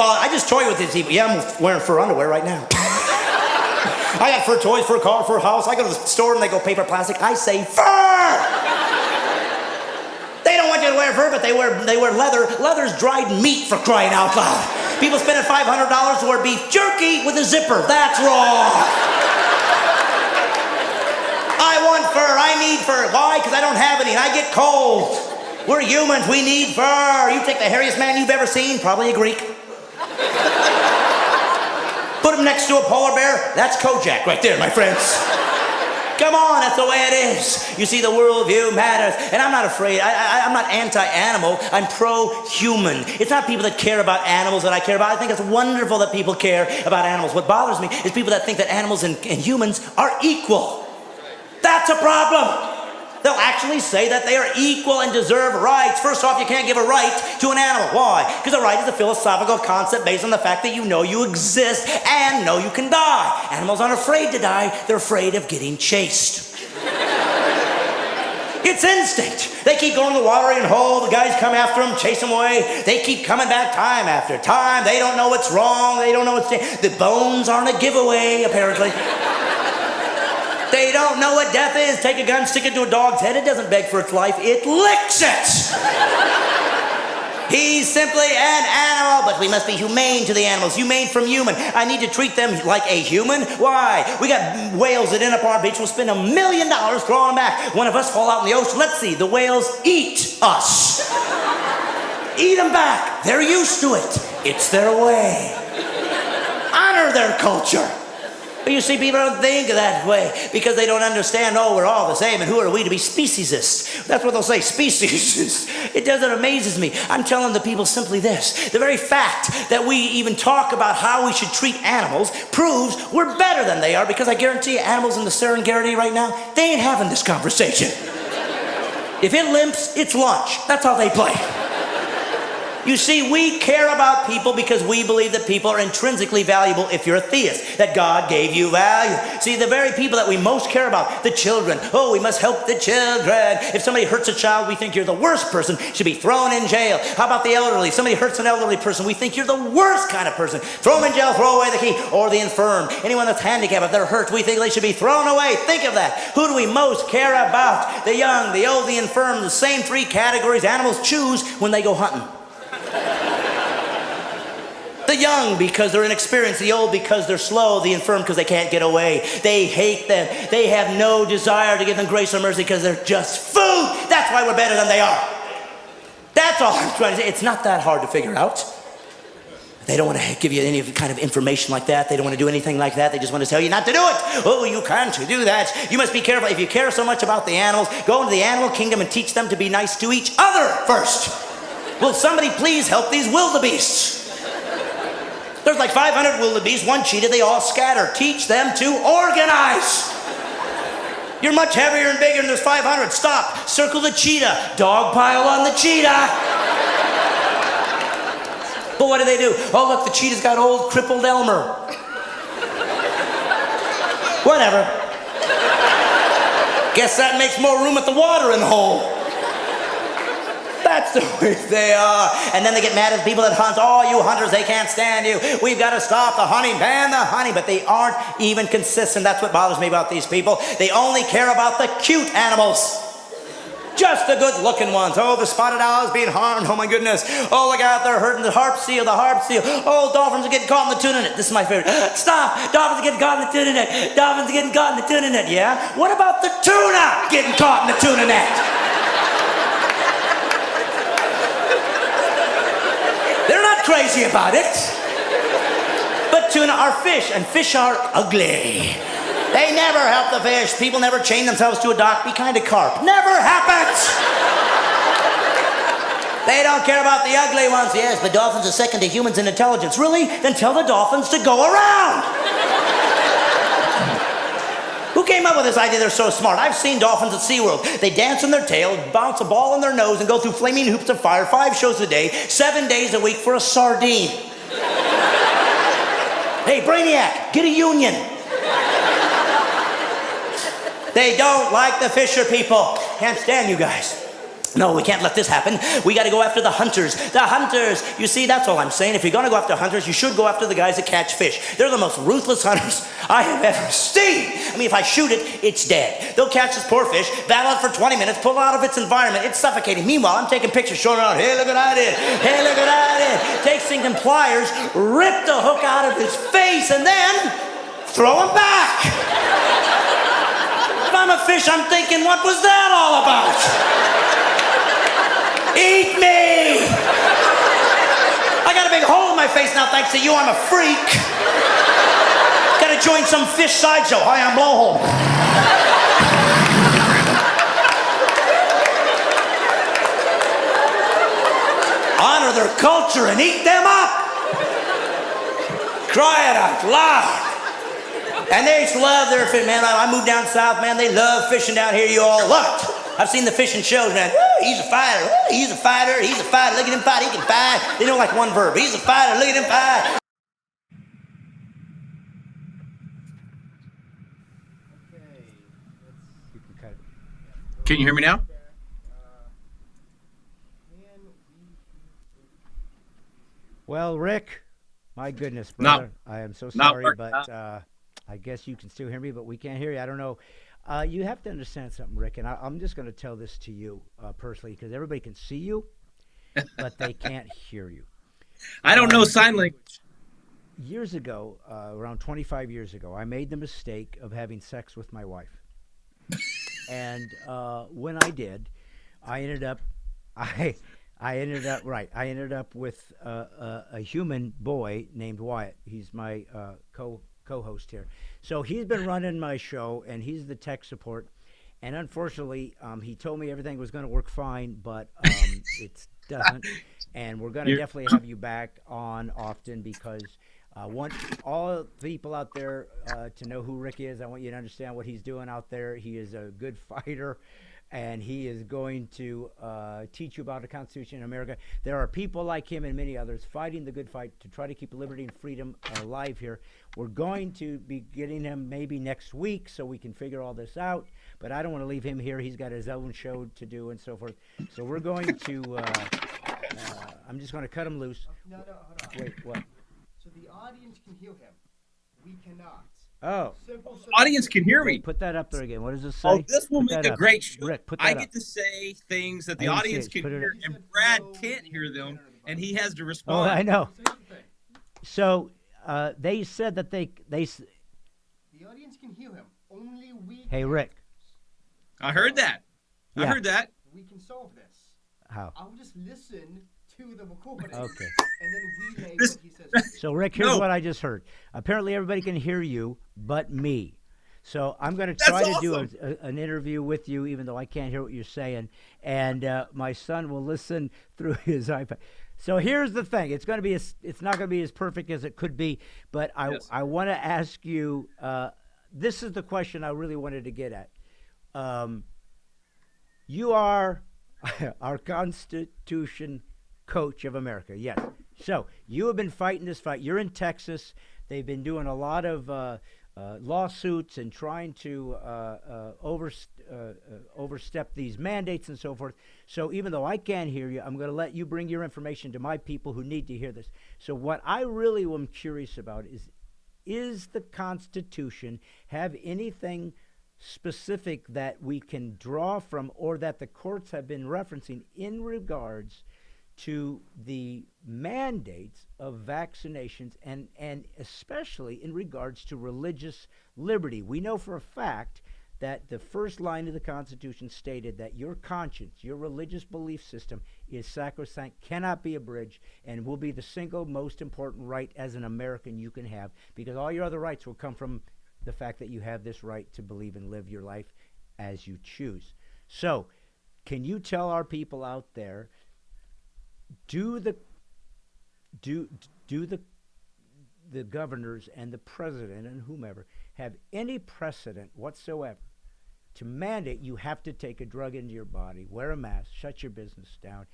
I just toy with these people. Yeah, I'm wearing fur underwear right now. I got fur toys, fur car, fur house. I go to the store and they go paper plastic. I say fur! They don't want you to wear fur, but they wear leather. Leather's dried meat, for crying out loud. People spending $500 to wear beef jerky with a zipper. That's wrong. I want fur. I need fur. Why? Because I don't have any and I get cold. We're humans. We need fur. You take the hairiest man you've ever seen, probably a Greek. Put him next to a polar bear. That's Kojak right there, my friends. Come on, that's the way it is. You see, the worldview matters. And I'm not afraid. I'm not anti-animal. I'm pro-human. It's not people that care about animals that I care about. I think it's wonderful that people care about animals. What bothers me is people that think that animals and humans are equal. That's a problem. They'll actually say that they are equal and deserve rights. First off, you can't give a right to an animal. Why? Because a right is a philosophical concept based on the fact that you know you exist and know you can die. Animals aren't afraid to die. They're afraid of getting chased. It's instinct. They keep going to the watering hole. The guys come after them, chase them away. They keep coming back time after time. They don't know what's wrong. They don't know what's... The bones aren't a giveaway, apparently. They don't know what death is. Take a gun, stick it to a dog's head. It doesn't beg for its life. It licks it. He's simply an animal, but we must be humane to the animals. Humane from human. I need to treat them like a human. Why? We got whales that end up on our beach. We'll spend $1 million throwing them back. One of us fall out in the ocean. Let's see. The whales eat us. Eat them back. They're used to it. It's their way. Honor their culture. But you see, people don't think that way because they don't understand, oh, we're all the same, and who are we to be speciesists? That's what they'll say, speciesists. It doesn't amazes me. I'm telling the people simply this. The very fact that we even talk about how we should treat animals proves we're better than they are, because I guarantee you, animals in the Serengeti right now, they ain't having this conversation. If it limps, it's lunch. That's how they play. You see, we care about people because we believe that people are intrinsically valuable if you're a theist, that God gave you value. See, the very people that we most care about, the children. Oh, we must help the children. If somebody hurts a child, we think you're the worst person, should be thrown in jail. How about the elderly? If somebody hurts an elderly person, we think you're the worst kind of person. Throw them in jail, throw away the key. Or the infirm. Anyone that's handicapped, if they're hurt, we think they should be thrown away. Think of that. Who do we most care about? The young, the old, the infirm. The same three categories animals choose when they go hunting. The young because they're inexperienced, the old because they're slow, the infirm because they can't get away. They hate them. They have no desire to give them grace or mercy because they're just food. That's why we're better than they are. That's all I'm trying to say. It's not that hard to figure out. They don't want to give you any kind of information like that. They don't want to do anything like that. They just want to tell you not to do it. Oh, you can't do that. You must be careful. If you care so much about the animals, go into the animal kingdom and teach them to be nice to each other first. Will somebody please help these wildebeests? There's like 500 wildebeest, one cheetah, they all scatter. Teach them to organize. You're much heavier and bigger and there's 500. Stop. Circle the cheetah. Dog pile on the cheetah. But what do? Oh, look, the cheetah's got old crippled Elmer. Whatever. Guess that makes more room at the watering hole. That's the way they are. And then they get mad at people that hunt. Oh, you hunters, they can't stand you. We've got to stop the hunting, ban the hunting. But they aren't even consistent. That's what bothers me about these people. They only care about the cute animals. Just the good-looking ones. Oh, the spotted owl is being harmed. Oh, my goodness. Oh, look out, they're hurting the harp seal, Oh, dolphins are getting caught in the tuna net. This is my favorite. Stop. Dolphins are getting caught in the tuna net. Dolphins are getting caught in the tuna net. Yeah? What about the tuna getting caught in the tuna net? They're not crazy about it. But tuna are fish, and fish are ugly. They never help the fish. People never chain themselves to a dock. Be kind to carp. Never happens. They don't care about the ugly ones. Yes, but dolphins are second to humans in intelligence. Really? Then tell the dolphins to go around. Who came up with this idea they're so smart? I've seen dolphins at SeaWorld. They dance on their tail, bounce a ball in their nose, and go through flaming hoops of fire 5 shows a day, 7 days a week for a sardine. Hey, Brainiac, get a union. They don't like the fisher people. Can't stand you guys. No, we can't let this happen. We got to go after the hunters. The hunters. You see, that's all I'm saying. If you're going to go after hunters, you should go after the guys that catch fish. They're the most ruthless hunters I have ever seen. I mean, if I shoot it, it's dead. They'll catch this poor fish, battle it for 20 minutes, pull out of its environment. It's suffocating. Meanwhile, I'm taking pictures, showing it out. Hey, look what I did. Hey, look what I did. Take stinking pliers, rip the hook out of his face, and then throw him back. If I'm a fish, I'm thinking, what was that all about? Eat me! I got a big hole in my face now thanks to you. I'm a freak. Gotta join some fish sideshow. Hi, I'm Blowhole. Honor their culture and eat them up. Cry it out loud. And they love their fish, man. I moved down south, man. They love fishing down here. You all love it. I've seen the fishing shows, man. Woo, he's a fighter. Woo, he's a fighter. He's a fighter. Look at him fight. He can fight. They don't like one verb. He's a fighter. Look at him fight. Okay, You can cut it. Can you hear me now? can Well, Rick, my goodness, No. brother, I am so Not sorry, working but I guess you can still hear me, but we can't hear you. I don't know. You have to understand something, Rick, and I'm just going to tell this to you personally because everybody can see you, but they can't hear you. I don't know sign language. Years ago, around 25 years ago, I made the mistake of having sex with my wife. And when I did, I ended up with a human boy named Wyatt. He's my co-host here. So he's been running my show, and he's the tech support. And unfortunately, he told me everything was going to work fine, but it doesn't. And we're going to definitely have you back on often because I want all the people out there to know who Rick is. I want you to understand what he's doing out there. He is a good fighter, and he is going to teach you about the Constitution in America. There are people like him and many others fighting the good fight to try to keep liberty and freedom alive here. We're going to be getting him maybe next week so we can figure all this out, but I don't want to leave him here. He's got his own show to do and so forth. So we're going to, I'm just going to cut him loose. No, hold on. Wait, what? So the audience can hear him. We cannot. Oh. Simple. Audience can hear me. Put that up there again. What does this say? Oh, this will Put make that a up. great show. Rick, put that I up. get to say things that the I didn't see audience it. can Put it hear, up. and Brad can't hear them, and he has to Oh, respond. I know. So here's the thing. So they said that they. The audience can hear him. Only we. Hey, Rick. I heard that. I Yeah. heard that. We can solve this. How? I'll just listen to the recording. Okay. And then relay This- what he says. So, Rick, here's No. what I just heard. Apparently, everybody can hear you but me. So I'm going to That's try to do awesome. an interview with you, even though I can't hear what you're saying. And my son will listen through his iPad. So here's the thing: it's going to be it's not going to be as perfect as it could be. But Yes. I want to ask you. This is the question I really wanted to get at. You are our Constitution coach of America. Yes. So you have been fighting this fight. You're in Texas. They've been doing a lot of lawsuits and trying to overstep these mandates and so forth. So even though I can't hear you, I'm going to let you bring your information to my people who need to hear this. So what I really am curious about is the Constitution have anything specific that we can draw from or that the courts have been referencing in regards to the mandates of vaccinations and especially in regards to religious liberty. We know for a fact that the first line of the Constitution stated that your conscience, your religious belief system is sacrosanct, cannot be abridged, and will be the single most important right as an American you can have, because all your other rights will come from the fact that you have this right to believe and live your life as you choose. So, can you tell our people out there, do the governors and the president and whomever have any precedent whatsoever to mandate you have to take a drug into your body, wear a mask, shut your business down,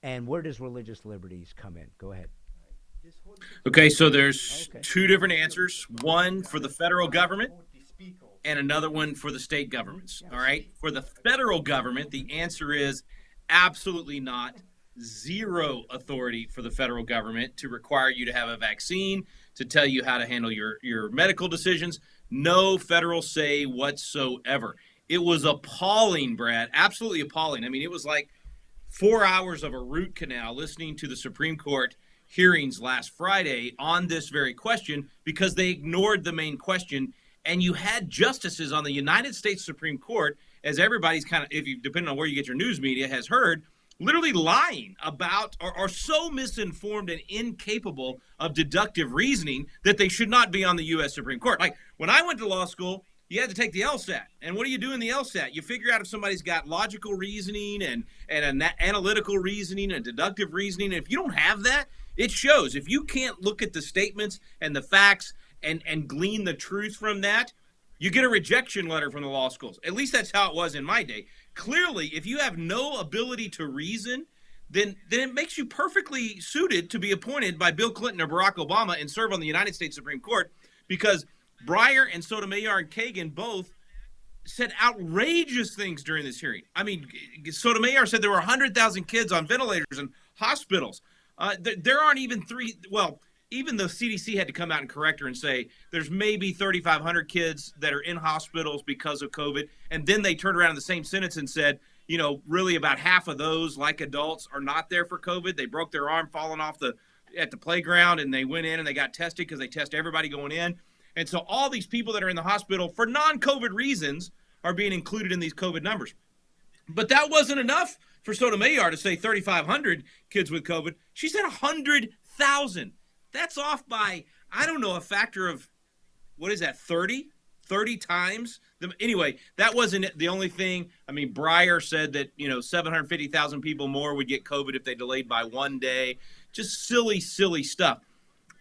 and where does religious liberties come in? Go ahead. Okay, so there's Okay. two different answers. One for the federal government and another one for the state governments. All right. For the federal government, the answer is absolutely not. Zero authority for the federal government to require you to have a vaccine, to tell you how to handle your medical decisions. No federal say whatsoever. It was appalling, Brad. Absolutely appalling. I mean, it was like 4 hours of a root canal listening to the Supreme Court hearings last Friday on this very question because they ignored the main question. And you had justices on the United States Supreme Court, as everybody's kind of, if you depending on where you get your news media, has heard, literally lying about or are so misinformed and incapable of deductive reasoning that they should not be on the U.S. Supreme Court. Like when I went to law school, you had to take the LSAT. And what do you do in the LSAT? You figure out if somebody's got logical reasoning and analytical reasoning and deductive reasoning. And if you don't have that, it shows. If you can't look at the statements and the facts and glean the truth from that, You get a rejection letter from the law schools. At least that's how it was in my day. Clearly, if you have no ability to reason, then it makes you perfectly suited to be appointed by Bill Clinton or Barack Obama and serve on the United States Supreme Court, because Breyer and Sotomayor and Kagan both said outrageous things during this hearing. I mean, Sotomayor said there were 100,000 kids on ventilators in hospitals. There aren't even even the CDC had to come out and correct her and say there's maybe 3,500 kids that are in hospitals because of COVID. And then they turned around in the same sentence and said, really about half of those, like adults, are not there for COVID. They broke their arm falling off at the playground, and they went in and they got tested because they test everybody going in. And so all these people that are in the hospital for non-COVID reasons are being included in these COVID numbers. But that wasn't enough for Sotomayor to say 3,500 kids with COVID. She said 100,000. That's off by, I don't know, a factor of, 30 times? Anyway, that wasn't the only thing. I mean, Breyer said that, 750,000 people more would get COVID if they delayed by one day. Just silly, silly stuff.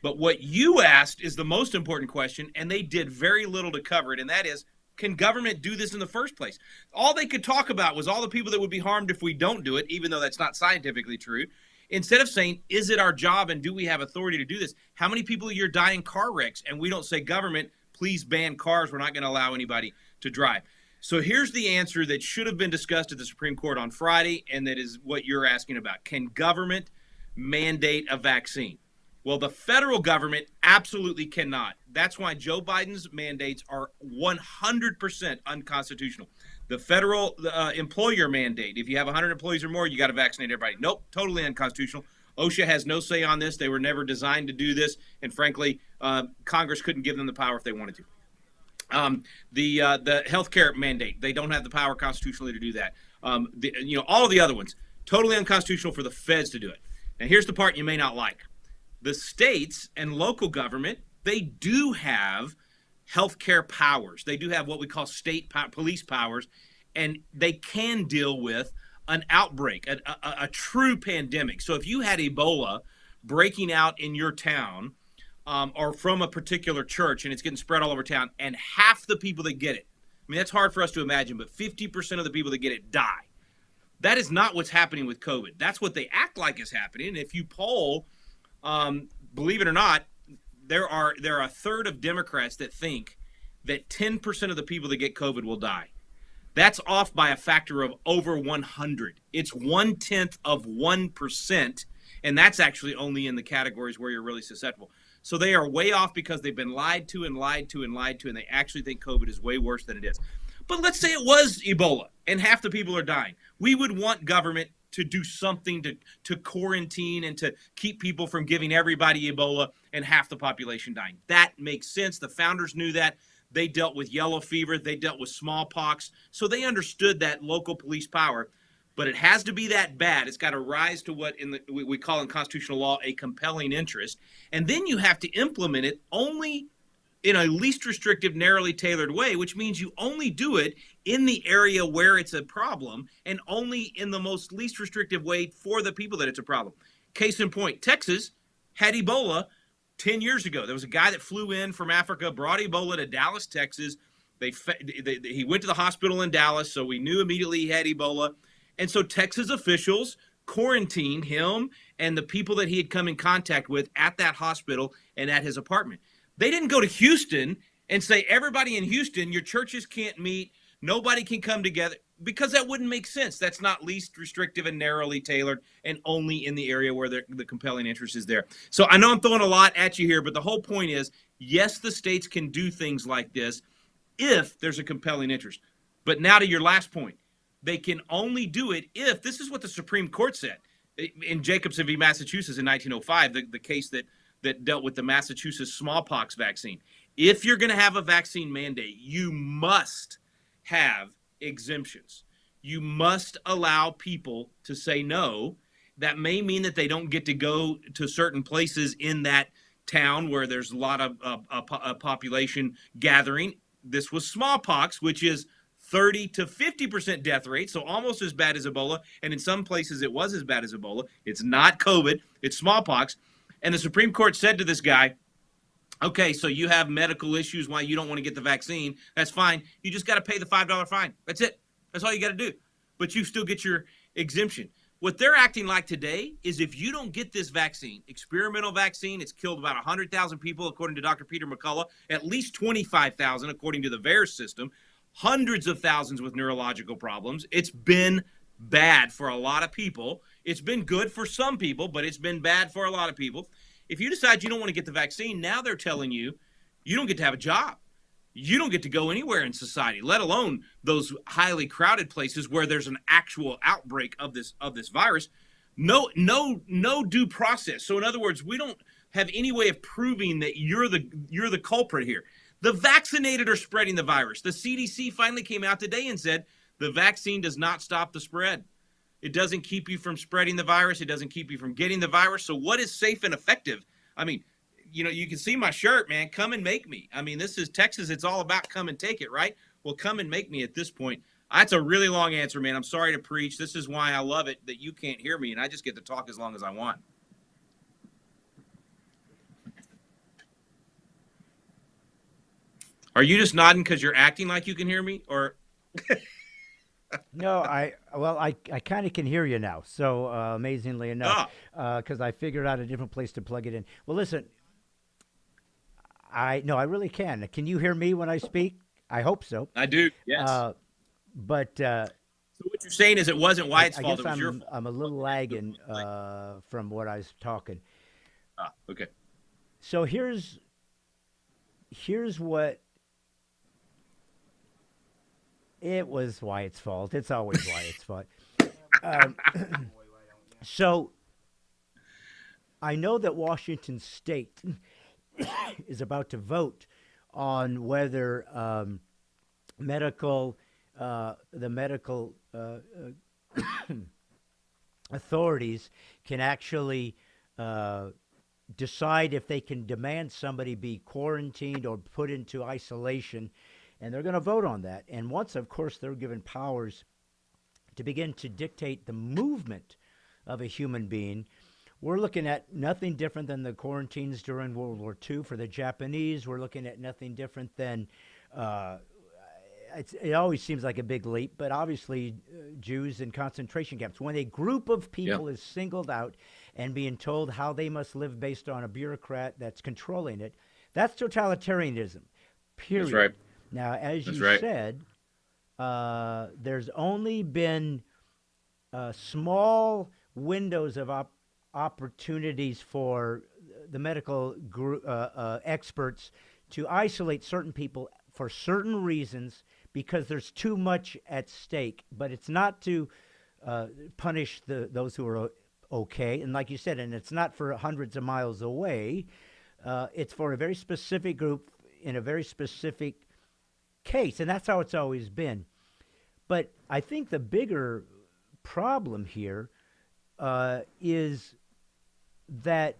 But what you asked is the most important question, and they did very little to cover it, and that is, can government do this in the first place? All they could talk about was all the people that would be harmed if we don't do it, even though that's not scientifically true. Instead of saying, is it our job and do we have authority to do this? How many people a year die in car wrecks? And we don't say, government, please ban cars. We're not going to allow anybody to drive. So here's the answer that should have been discussed at the Supreme Court on Friday, and that is what you're asking about. Can government mandate a vaccine? Well, the federal government absolutely cannot. That's why Joe Biden's mandates are 100% unconstitutional. The federal employer mandate, if you have 100 employees or more, you got to vaccinate everybody. Nope, totally unconstitutional. OSHA has no say on this. They were never designed to do this. And frankly, Congress couldn't give them the power if they wanted to. The healthcare mandate, they don't have the power constitutionally to do that. All of the other ones, totally unconstitutional for the feds to do it. Now, here's the part you may not like. The states and local government, they do have healthcare powers. They do have what we call state police powers, and they can deal with an outbreak, a true pandemic. So if you had Ebola breaking out in your town or from a particular church and it's getting spread all over town, and half the people that get it, I mean, that's hard for us to imagine, but 50% of the people that get it die. That is not what's happening with COVID. That's what they act like is happening. And if you poll, believe it or not, there are a third of Democrats that think that 10% of the people that get COVID will die. That's off by a factor of over 100. It's 1/10 of 1%, and that's actually only in the categories where you're really susceptible. So they are way off because they've been lied to and lied to and lied to, and they actually think COVID is way worse than it is. But let's say it was Ebola and half the people are dying. We would want government to do something to quarantine and to keep people from giving everybody Ebola and half the population dying. That makes sense. The founders knew that. They dealt with yellow fever. They dealt with smallpox. So they understood that local police power. But it has to be that bad. It's got to rise to what we call in constitutional law a compelling interest. And then you have to implement it only in a least restrictive, narrowly tailored way, which means you only do it in the area where it's a problem and only in the most least restrictive way for the people that it's a problem. Case in point, Texas had Ebola 10 years ago. There was a guy that flew in from Africa, brought Ebola to Dallas, Texas. He went to the hospital in Dallas, so we knew immediately he had Ebola. And so Texas officials quarantined him and the people that he had come in contact with at that hospital and at his apartment. They didn't go to Houston and say, everybody in Houston, your churches can't meet, nobody can come together, because that wouldn't make sense. That's not least restrictive and narrowly tailored and only in the area where the compelling interest is there. So I know I'm throwing a lot at you here, but the whole point is, yes, the states can do things like this if there's a compelling interest. But now to your last point, they can only do it if, this is what the Supreme Court said in Jacobson v. Massachusetts in 1905, the case that dealt with the Massachusetts smallpox vaccine. If you're going to have a vaccine mandate, you must have exemptions. You must allow people to say no. That may mean that they don't get to go to certain places in that town where there's a lot of population gathering. This was smallpox, which is 30 to 50% death rate, so almost as bad as Ebola. And in some places it was as bad as Ebola. It's not COVID, it's smallpox. And the Supreme Court said to this guy, Okay, so you have medical issues why you don't want to get the vaccine. That's fine. You just got to pay the $5 fine. That's it. That's all you got to do. But you still get your exemption. What they're acting like today is if you don't get this vaccine, experimental vaccine, it's killed about 100,000 people, according to Dr. Peter McCullough, at least 25,000, according to the VAERS system, hundreds of thousands with neurological problems. It's been bad for a lot of people. It's been good for some people, but it's been bad for a lot of people. If you decide you don't want to get the vaccine, now they're telling you you don't get to have a job. You don't get to go anywhere in society, let alone those highly crowded places where there's an actual outbreak of this virus. No due process. So in other words, we don't have any way of proving that you're the culprit here. The vaccinated are spreading the virus. The CDC finally came out today and said the vaccine does not stop the spread. It doesn't keep you from spreading the virus. It doesn't keep you from getting the virus. So what is safe and effective? I mean, you know, you can see my shirt, man. Come and make me. I mean, this is Texas. It's all about come and take it, right? Well, come and make me at this point. That's a really long answer, man. I'm sorry to preach. This is why I love it that you can't hear me, and I just get to talk as long as I want. Are you just nodding because you're acting like you can hear me, or? No, I kind of can hear you now. So amazingly enough, because I figured out a different place to plug it in. Well, listen, I really can. Can you hear me when I speak? I hope so. I do. Yes. So what you're saying is it wasn't Wyatt's fault. It was your fault. I'm a little lagging from what I was talking. Okay. So here's what. It was Wyatt's fault. It's always Wyatt's fault. So I know that Washington State is about to vote on whether the medical authorities can actually decide if they can demand somebody be quarantined or put into isolation. And they're going to vote on that. And once, of course, they're given powers to begin to dictate the movement of a human being, we're looking at nothing different than the quarantines during World War II for the Japanese. We're looking at nothing different than, it always seems like a big leap, but obviously Jews in concentration camps. When a group of people is singled out and being told how they must live based on a bureaucrat that's controlling it, that's totalitarianism, period. That's right. Now, as you said, there's only been small windows of opportunities for the medical experts to isolate certain people for certain reasons because there's too much at stake. But it's not to punish those who are okay. And like you said, and it's not for hundreds of miles away. It's for a very specific group in a very specific case, and that's how it's always been. But I think the bigger problem here is that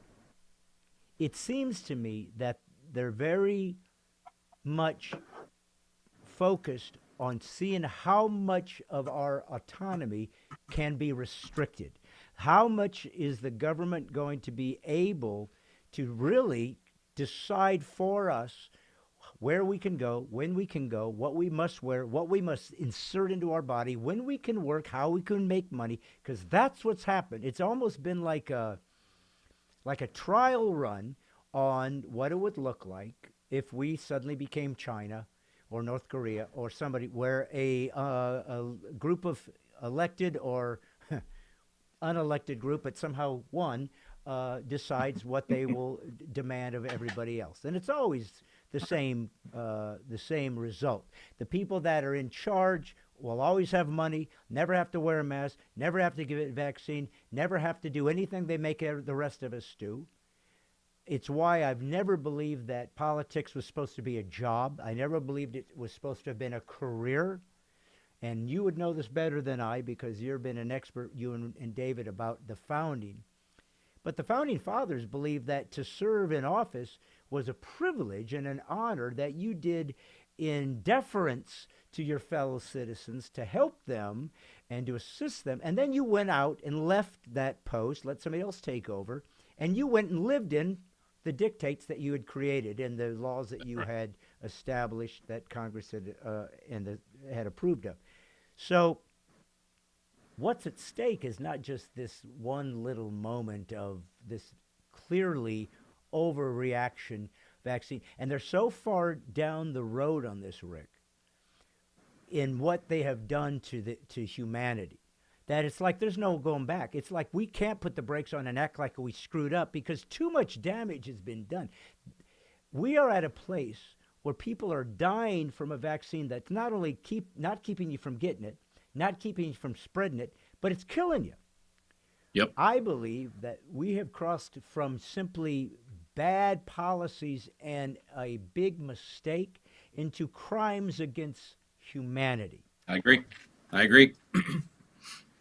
it seems to me that they're very much focused on seeing how much of our autonomy can be restricted. How much is the government going to be able to really decide for us where we can go, when we can go, what we must wear, what we must insert into our body, when we can work, how we can make money, because that's what's happened. It's almost been like a trial run on what it would look like if we suddenly became China or North Korea or somebody where a group of elected or unelected group, but somehow one, decides what they will demand of everybody else. And it's always the same result. The people that are in charge will always have money, never have to wear a mask, never have to give a vaccine, never have to do anything they make the rest of us do. It's why I've never believed that politics was supposed to be a job. I never believed it was supposed to have been a career. And you would know this better than I because you've been an expert, you and David, about the founding. But the founding fathers believed that to serve in office was a privilege and an honor that you did in deference to your fellow citizens to help them and to assist them. And then you went out and left that post, let somebody else take over, and you went and lived in the dictates that you had created and the laws that you had established that Congress had had approved of. So what's at stake is not just this one little moment of this clearly overreaction vaccine. And they're so far down the road on this, Rick, in what they have done to humanity, that it's like there's no going back. It's like we can't put the brakes on and act like we screwed up because too much damage has been done. We are at a place where people are dying from a vaccine that's not only not keeping you from getting it, not keeping you from spreading it, but it's killing you. Yep. I believe that we have crossed from simply bad policies and a big mistake into crimes against humanity. I agree.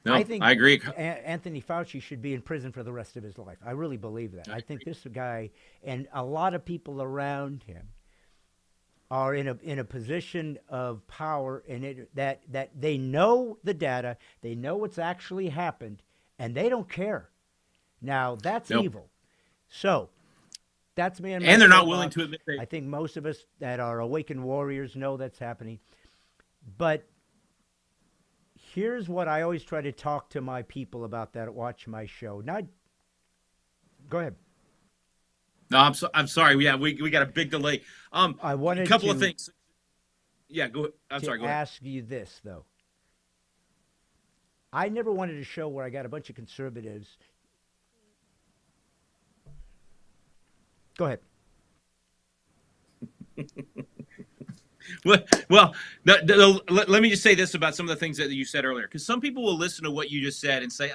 No, I think I agree. Anthony Fauci should be in prison for the rest of his life. I really believe that. I think this guy and a lot of people around him are in a position of power and that they know the data, they know what's actually happened, and they don't care. Now that's evil. So that's me. And they're not willing to admit I think most of us that are awakened warriors know that's happening. But here's what I always try to talk to my people about that watch my show. Go ahead. No, I'm sorry. Yeah, we got a big delay. I wanted a couple of things. Yeah, go. I'm sorry. Go ahead. Ask you this though. I never wanted a show where I got a bunch of conservatives. Go ahead. Well, let me just say this about some of the things that you said earlier, because some people will listen to what you just said and say,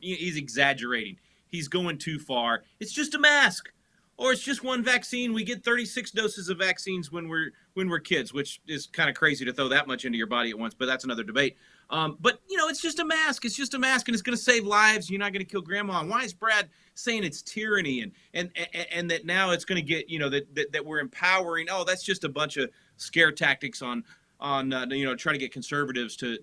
he's exaggerating. He's going too far. It's just a mask, or it's just one vaccine. We get 36 doses of vaccines when we're kids, which is kind of crazy to throw that much into your body at once, but that's another debate. But it's just a mask. It's just a mask, and it's going to save lives. You're not going to kill grandma. And why is Brad saying it's tyranny and that now it's going to get that we're empowering? Oh, that's just a bunch of scare tactics on trying to get conservatives to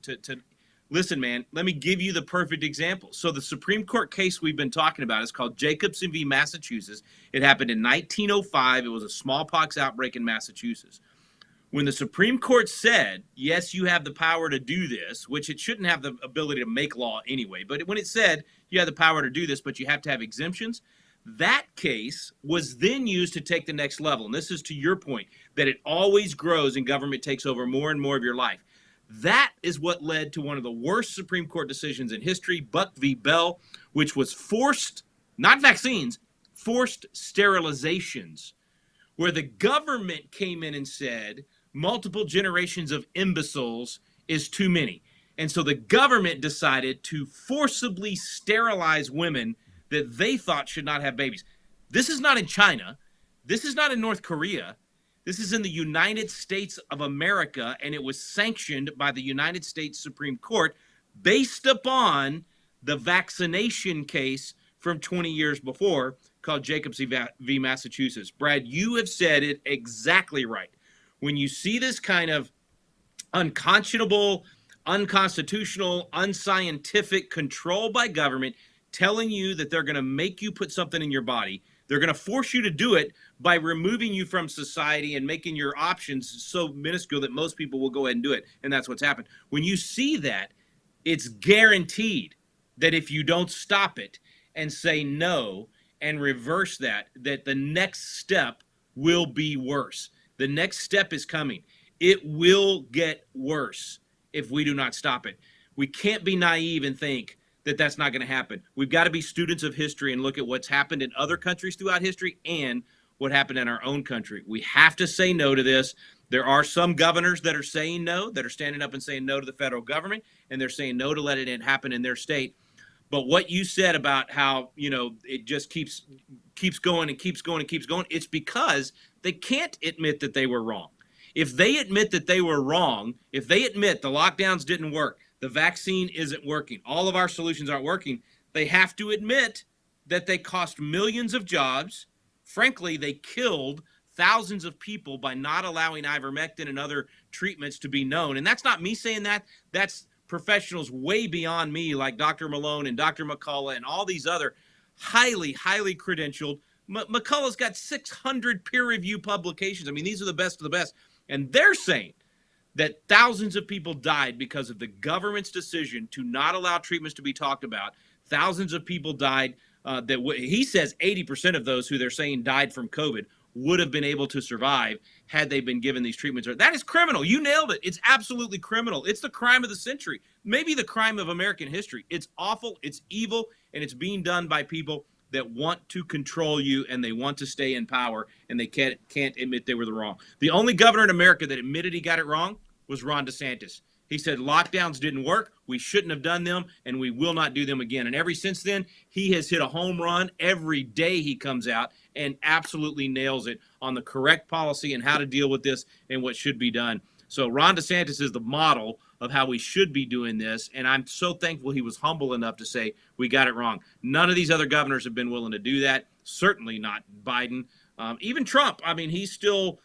listen, man. Let me give you the perfect example. So the Supreme Court case we've been talking about is called Jacobson v. Massachusetts. It happened in 1905. It was a smallpox outbreak in Massachusetts. When the Supreme Court said, yes, you have the power to do this, which it shouldn't have the ability to make law anyway, but when it said you have the power to do this, but you have to have exemptions, that case was then used to take the next level. And this is to your point, that it always grows and government takes over more and more of your life. That is what led to one of the worst Supreme Court decisions in history, Buck v. Bell, which was forced, not vaccines, forced sterilizations, where the government came in and said, multiple generations of imbeciles is too many. And so the government decided to forcibly sterilize women that they thought should not have babies. This is not in China. This is not in North Korea. This is in the United States of America, and it was sanctioned by the United States Supreme Court based upon the vaccination case from 20 years before called Jacobson v. Massachusetts. Brad, you have said it exactly right. When you see this kind of unconscionable, unconstitutional, unscientific control by government telling you that they're going to make you put something in your body, they're going to force you to do it by removing you from society and making your options so minuscule that most people will go ahead and do it. And that's what's happened. When you see that, it's guaranteed that if you don't stop it and say no and reverse that the next step will be worse. The next step is coming. It will get worse if we do not stop it. We can't be naive and think that that's not going to happen. We've got to be students of history and look at what's happened in other countries throughout history and what happened in our own country. We have to say no to this. There are some governors that are saying no, that are standing up and saying no to the federal government, and they're saying no to let it happen in their state. But what you said about how, it just keeps going and keeps going and keeps going, it's because they can't admit that they were wrong. If they admit that they were wrong, if they admit the lockdowns didn't work, the vaccine isn't working, all of our solutions aren't working, they have to admit that they cost millions of jobs. Frankly, they killed thousands of people by not allowing ivermectin and other treatments to be known. And that's not me saying that. That's professionals way beyond me, like Dr. Malone and Dr. McCullough and all these other highly, highly credentialed McCullough's got 600 peer-reviewed publications. I mean, these are the best of the best. And they're saying that thousands of people died because of the government's decision to not allow treatments to be talked about. Thousands of people died. He says 80% of those who they're saying died from COVID would have been able to survive had they been given these treatments. That is criminal. You nailed it. It's absolutely criminal. It's the crime of the century, maybe the crime of American history. It's awful, it's evil, and it's being done by people that want to control you and they want to stay in power, and they can't admit they were the wrong. The only governor in America that admitted he got it wrong was Ron DeSantis. He said lockdowns didn't work, we shouldn't have done them, and we will not do them again. And ever since then, he has hit a home run every day he comes out and absolutely nails it on the correct policy and how to deal with this and what should be done. So Ron DeSantis is the model of how we should be doing this, and I'm so thankful he was humble enough to say we got it wrong. None of these other governors have been willing to do that, certainly not Biden. Even Trump, I mean, he's still,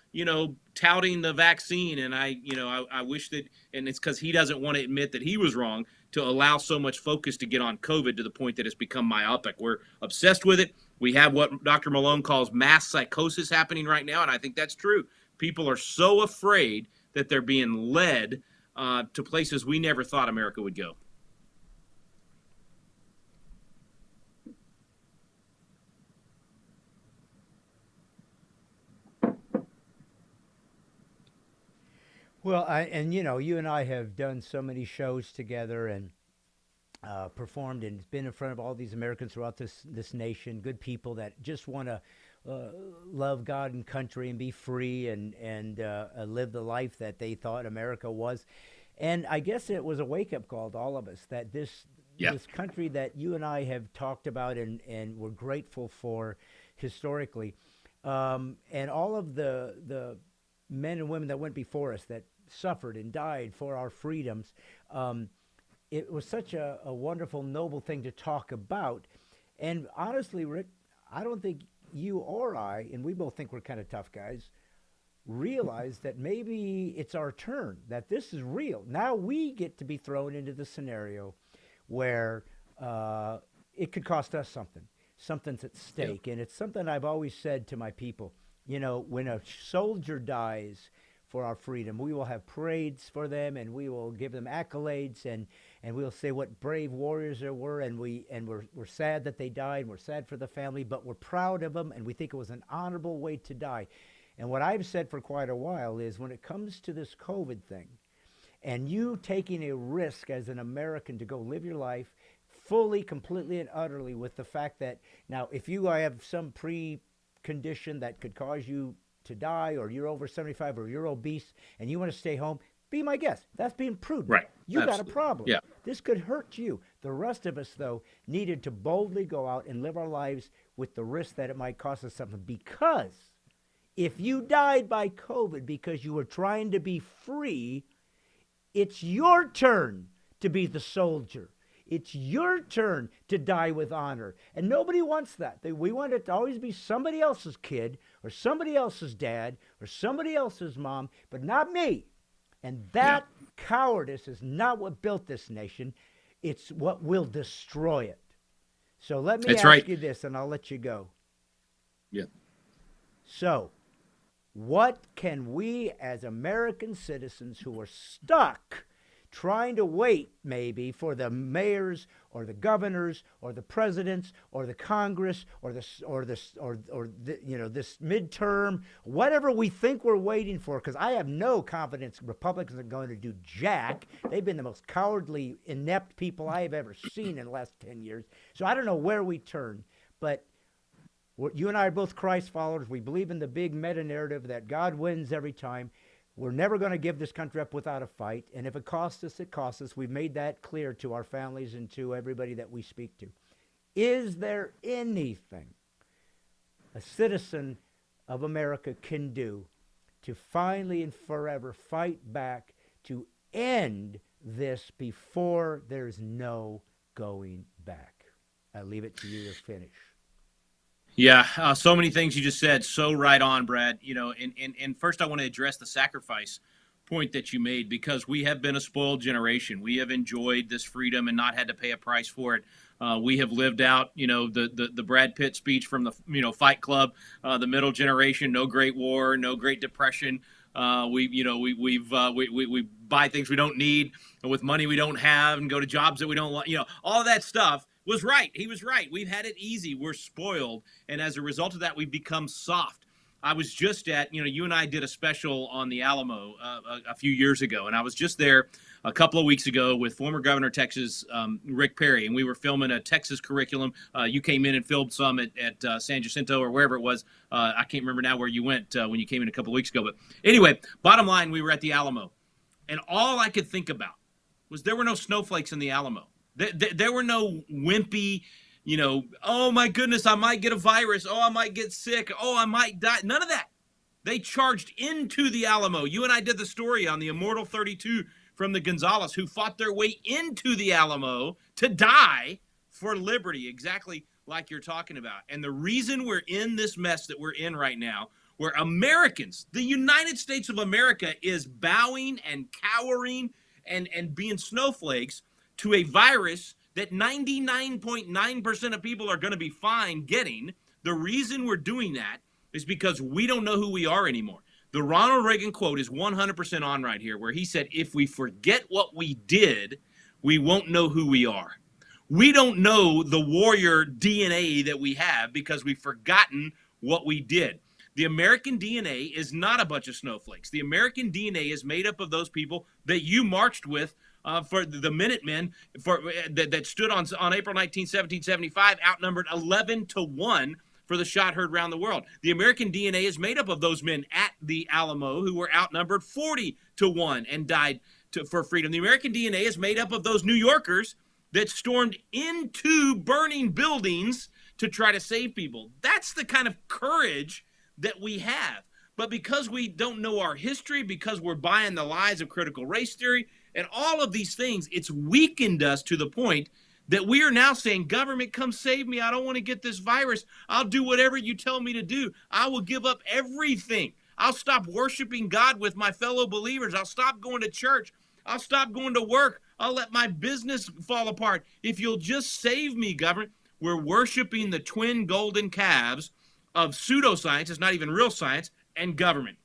touting the vaccine, and I wish that, and it's because he doesn't want to admit that he was wrong, to allow so much focus to get on COVID to the point that it's become myopic. We're obsessed with it. We have what Dr. Malone calls mass psychosis happening right now, and I think that's true. People are so afraid that they're being led to places we never thought America would go. Well, you and I have done so many shows together and performed and been in front of all these Americans throughout this nation, good people that just want to love God and country and be free and live the life that they thought America was. And I guess it was a wake-up call to all of us that this country that you and I have talked about and we're grateful for historically, and all of the men and women that went before us that suffered and died for our freedoms. It was such a wonderful, noble thing to talk about. And honestly, Rick, I don't think you or I, and we both think we're kind of tough guys, realize that maybe it's our turn, that this is real. Now we get to be thrown into the scenario where it could cost us something. Something's at stake. Yeah. And it's something I've always said to my people. When a soldier dies for our freedom, we will have parades for them, and we will give them accolades, and we'll say what brave warriors there were, and we're sad that they died, and we're sad for the family, but we're proud of them, and we think it was an honorable way to die. And what I've said for quite a while is when it comes to this COVID thing, and you taking a risk as an American to go live your life fully, completely, and utterly with the fact that now if you have some condition that could cause you to die, or you're over 75, or you're obese, and you want to stay home, be my guest. That's being prudent. Right. You got a problem. Yeah. This could hurt you. The rest of us, though, needed to boldly go out and live our lives with the risk that it might cost us something. Because if you died by COVID because you were trying to be free, it's your turn to be the soldier. It's your turn to die with honor. And nobody wants that. We want it to always be somebody else's kid or somebody else's dad or somebody else's mom, but not me. And that cowardice is not what built this nation. It's what will destroy it. So let me ask you this, and I'll let you go. Yeah. So what can we as American citizens who are stuck trying to wait maybe for the mayors or the governors or the presidents or the Congress or this midterm, whatever we think we're waiting for, because I have no confidence Republicans are going to do jack. They've been the most cowardly, inept people I have ever seen in the last 10 years. So I don't know where we turn, but you and I are both Christ followers. We believe in the big meta narrative that God wins every time. We're never going to give this country up without a fight. And if it costs us, it costs us. We've made that clear to our families and to everybody that we speak to. Is there anything a citizen of America can do to finally and forever fight back to end this before there's no going back? I leave it to you to finish. Yeah, so many things you just said, so right on, Brad. And first I want to address the sacrifice point that you made, because we have been a spoiled generation. We have enjoyed this freedom and not had to pay a price for it. We have lived out, the Brad Pitt speech from the, Fight Club, the middle generation, no Great War, no Great Depression. We buy things we don't need with money we don't have and go to jobs that we don't want. All of that stuff was right. He was right. We've had it easy. We're spoiled. And as a result of that, we've become soft. I was just at, you and I did a special on the Alamo a few years ago, and I was just there a couple of weeks ago with former Governor of Texas, Rick Perry, and we were filming a Texas curriculum. You came in and filmed some at San Jacinto or wherever it was. I can't remember now where you went when you came in a couple of weeks ago. But anyway, bottom line, we were at the Alamo, and all I could think about was there were no snowflakes in the Alamo. There were no wimpy, oh my goodness, I might get a virus. Oh, I might get sick. Oh, I might die. None of that. They charged into the Alamo. You and I did the story on the Immortal 32 from the Gonzales who fought their way into the Alamo to die for liberty, exactly like you're talking about. And the reason we're in this mess that we're in right now, where Americans, the United States of America, is bowing and cowering and being snowflakes to a virus that 99.9% of people are going to be fine getting. The reason we're doing that is because we don't know who we are anymore. The Ronald Reagan quote is 100% on right here, where he said, if we forget what we did, we won't know who we are. We don't know the warrior DNA that we have because we've forgotten what we did. The American DNA is not a bunch of snowflakes. The American DNA is made up of those people that you marched with for the Minutemen that stood on April 19, 1775, outnumbered 11-1 for the shot heard around the world. The American DNA is made up of those men at the Alamo who were outnumbered 40-1 and died for freedom. The American DNA is made up of those New Yorkers that stormed into burning buildings to try to save people. That's the kind of courage that we have. But because we don't know our history, because we're buying the lies of critical race theory and all of these things, it's weakened us to the point that we are now saying, government, come save me. I don't want to get this virus. I'll do whatever you tell me to do. I will give up everything. I'll stop worshiping God with my fellow believers. I'll stop going to church. I'll stop going to work. I'll let my business fall apart. If you'll just save me, government. We're worshiping the twin golden calves of pseudoscience, it's not even real science, and government.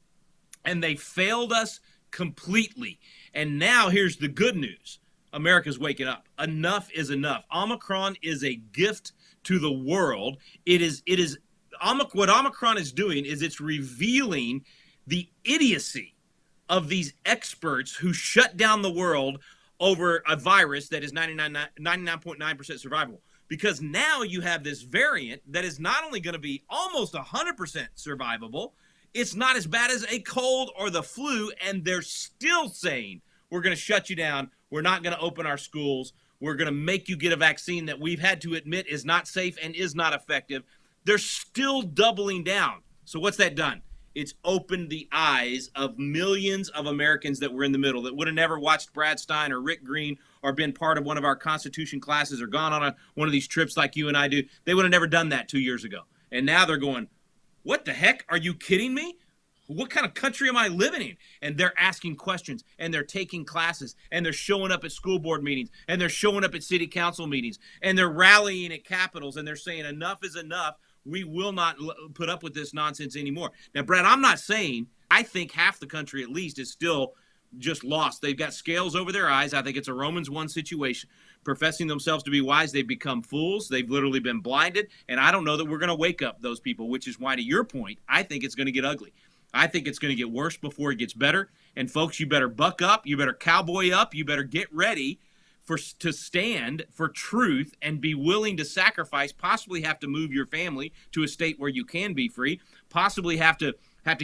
And they failed us completely. And now here's the good news. America's waking up. Enough is enough. Omicron is a gift to the world. What Omicron is doing is it's revealing the idiocy of these experts who shut down the world over a virus that is 99.9% survivable. Because now you have this variant that is not only going to be almost 100% survivable, it's not as bad as a cold or the flu, and they're still saying, we're going to shut you down. We're not going to open our schools. We're going to make you get a vaccine that we've had to admit is not safe and is not effective. They're still doubling down. So what's that done? It's opened the eyes of millions of Americans that were in the middle, that would have never watched Brad Stine or Rick Green or been part of one of our Constitution classes or gone on one of these trips like you and I do. They would have never done that 2 years ago. And now they're going, what the heck? Are you kidding me? What kind of country am I living in? And they're asking questions, and they're taking classes, and they're showing up at school board meetings, and they're showing up at city council meetings, and they're rallying at capitals, and they're saying enough is enough. We will not put up with this nonsense anymore. Now, Brad, I'm not saying, I think half the country at least is still just lost. They've got scales over their eyes. I think it's a Romans 1 situation. Professing themselves to be wise, they've become fools. They've literally been blinded. And I don't know that we're going to wake up those people, which is why, to your point, I think it's going to get ugly. I think it's going to get worse before it gets better. And folks, you better buck up. You better cowboy up. You better get ready to stand for truth and be willing to sacrifice, possibly have to move your family to a state where you can be free, possibly have to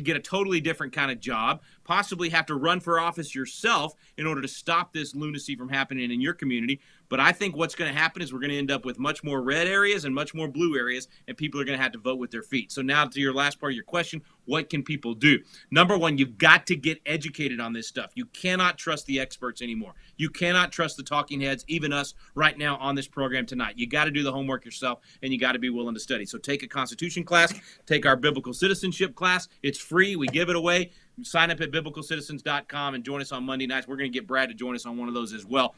get a totally different kind of job, possibly have to run for office yourself in order to stop this lunacy from happening in your community. But I think what's going to happen is we're going to end up with much more red areas and much more blue areas, and people are going to have to vote with their feet. So now to your last part of your question, what can people do? Number one, you've got to get educated on this stuff. You cannot trust the experts anymore. You cannot trust the talking heads, even us right now on this program tonight. You got to do the homework yourself, and you got to be willing to study. So take a Constitution class, take our biblical citizenship class. It's free. We give it away. sign up at biblicalcitizens.com and join us on Monday nights. We're going to get Brad to join us on one of those as well.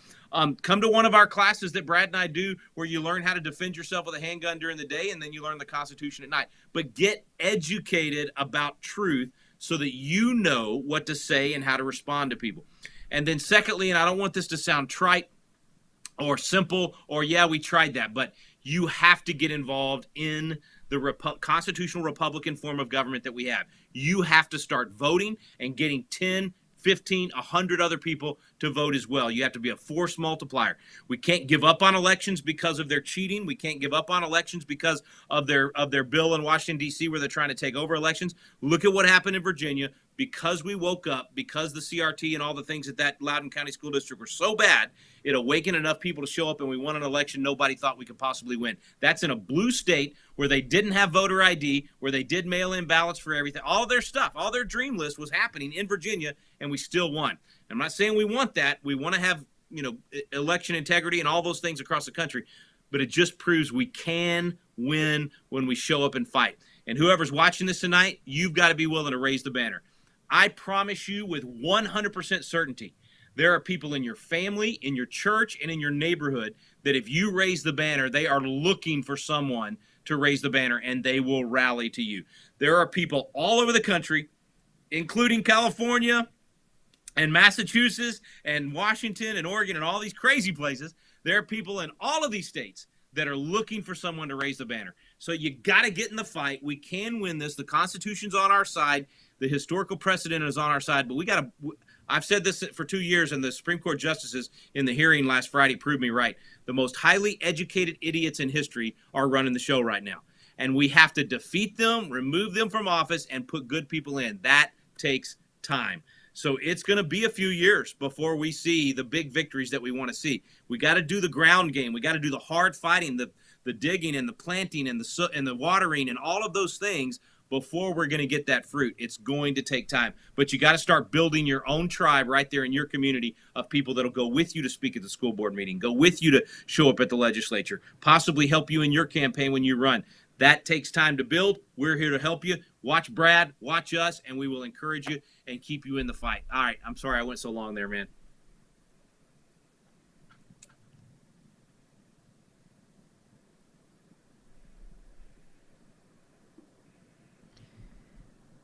Come to one of our classes that Brad and I do where you learn how to defend yourself with a handgun during the day, and then you learn the Constitution at night. But get educated about truth so that you know what to say and how to respond to people. And then secondly, and I don't want this to sound trite or simple or, yeah, we tried that, but you have to get involved in the constitutional Republican form of government that we have. You have to start voting and getting 10, 15, 100 other people to vote as well. You have to be a force multiplier. We can't give up on elections because of their cheating. We can't give up on elections because of their bill in Washington, D.C., where they're trying to take over elections. Look at what happened in Virginia. Because we woke up, because the CRT and all the things at that Loudoun County School District were so bad, it awakened enough people to show up, and we won an election nobody thought we could possibly win. That's in a blue state where they didn't have voter ID, where they did mail-in ballots for everything. All their stuff, all their dream list was happening in Virginia, and we still won. I'm not saying we want that. We want to have, election integrity and all those things across the country, but it just proves we can win when we show up and fight. And whoever's watching this tonight, you've got to be willing to raise the banner. I promise you with 100% certainty, there are people in your family, in your church, and in your neighborhood that if you raise the banner, they are looking for someone to raise the banner, and they will rally to you. There are people all over the country, including California and Massachusetts and Washington and Oregon and all these crazy places. There are people in all of these states that are looking for someone to raise the banner. So you got to get in the fight. We can win this. The Constitution's on our side. The historical precedent is on our side, but we got to. I've said this for 2 years, and the Supreme Court justices in the hearing last Friday proved me right. The most highly educated idiots in history are running the show right now, and we have to defeat them, remove them from office, and put good people in. That takes time. So it's going to be a few years before we see the big victories that we want to see. We got to do the ground game. We got to do the hard fighting, the digging and the planting and the watering and all of those things before we're going to get that fruit. It's going to take time. But you got to start building your own tribe right there in your community of people that'll go with you to speak at the school board meeting, go with you to show up at the legislature, possibly help you in your campaign when you run. That takes time to build. We're here to help you. Watch Brad, watch us, and we will encourage you and keep you in the fight. All right, I'm sorry I went so long there, man.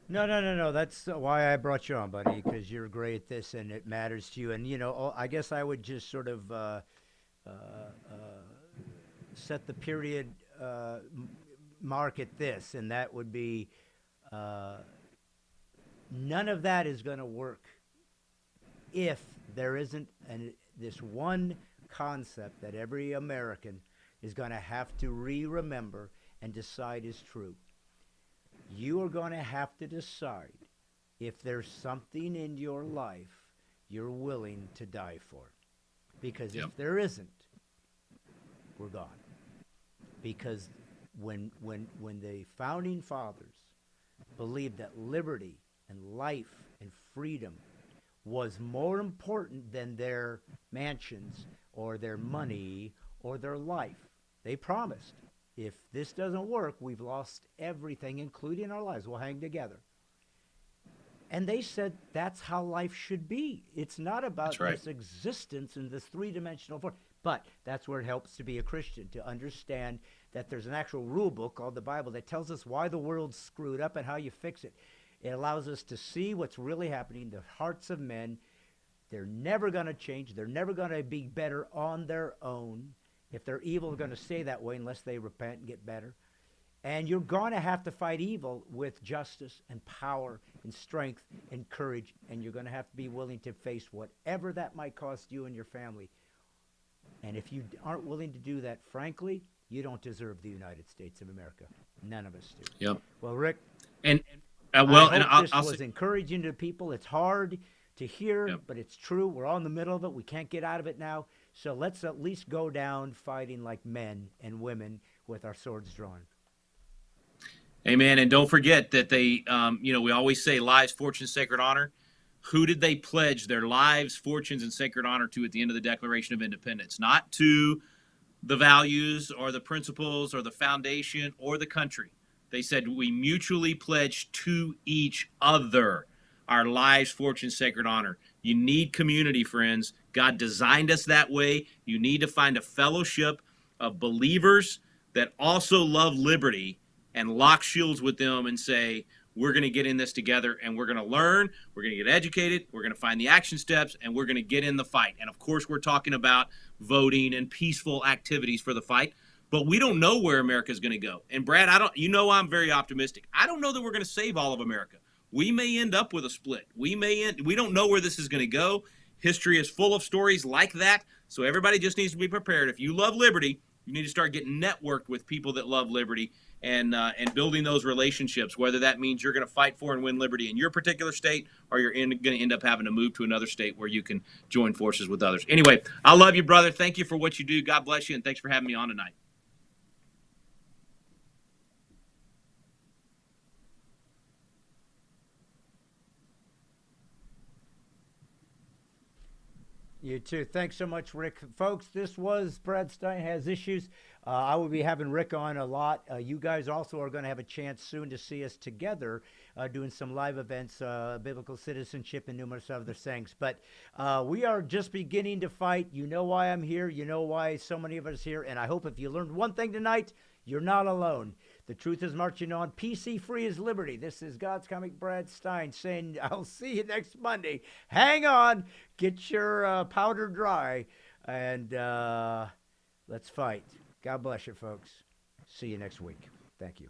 No. That's why I brought you on, buddy, because you're great at this and it matters to you. And, I guess I would just sort of set the period mark at this, and that would be none of that is going to work if there isn't this one concept that every American is going to have to remember and decide is true. You are going to have to decide if there's something in your life you're willing to die for. Because if there isn't, we're gone. Because when the founding fathers believed that liberty and life and freedom was more important than their mansions or their money or their life, they promised, if this doesn't work, we've lost everything, including our lives. We'll hang together. And they said that's how life should be. It's not about this existence in this three-dimensional form. But that's where it helps to be a Christian, to understand that there's an actual rule book called the Bible that tells us why the world's screwed up and how you fix it. It allows us to see what's really happening in the hearts of men. They're never going to change. They're never going to be better on their own. If they're evil, they're going to stay that way unless they repent and get better. And you're going to have to fight evil with justice and power and strength and courage. And you're going to have to be willing to face whatever that might cost you and your family. And if you aren't willing to do that, frankly, you don't deserve the United States of America. None of us do. Yep. Well, Rick, I hope this was encouraging to people. It's hard to hear, but it's true. We're all in the middle of it. We can't get out of it now. So let's at least go down fighting like men and women with our swords drawn. Amen. And don't forget that they, we always say lives, fortune, sacred honor. Who did they pledge their lives, fortunes, and sacred honor to at the end of the Declaration of Independence? Not to the values or the principles or the foundation or the country. They said we mutually pledge to each other. our lives, fortune, sacred honor. You need community, friends. God designed us that way. You need to find a fellowship of believers that also love liberty and lock shields with them and say, we're going to get in this together and we're going to learn, we're going to get educated, we're going to find the action steps, and we're going to get in the fight. And of course, we're talking about voting and peaceful activities for the fight, but we don't know where America is going to go. And Brad, I'm very optimistic. I don't know that we're going to save all of America. We may end up with a split. We don't know where this is going to go. History is full of stories like that. So everybody just needs to be prepared. If you love liberty, you need to start getting networked with people that love liberty and building those relationships, whether that means you're going to fight for and win liberty in your particular state or you're going to end up having to move to another state where you can join forces with others. Anyway, I love you, brother. Thank you for what you do. God bless you, and thanks for having me on tonight. You too. Thanks so much, Rick. Folks, this was Brad Stine Has Issues. I will be having Rick on a lot. You guys also are going to have a chance soon to see us together doing some live events, biblical citizenship, and numerous other things. But we are just beginning to fight. You know why I'm here. You know why so many of us here. And I hope if you learned one thing tonight, you're not alone. The truth is marching on. PC free is liberty. This is God's Comic Brad Stine saying, I'll see you next Monday. Hang on. Get your powder dry. And let's fight. God bless you, folks. See you next week. Thank you.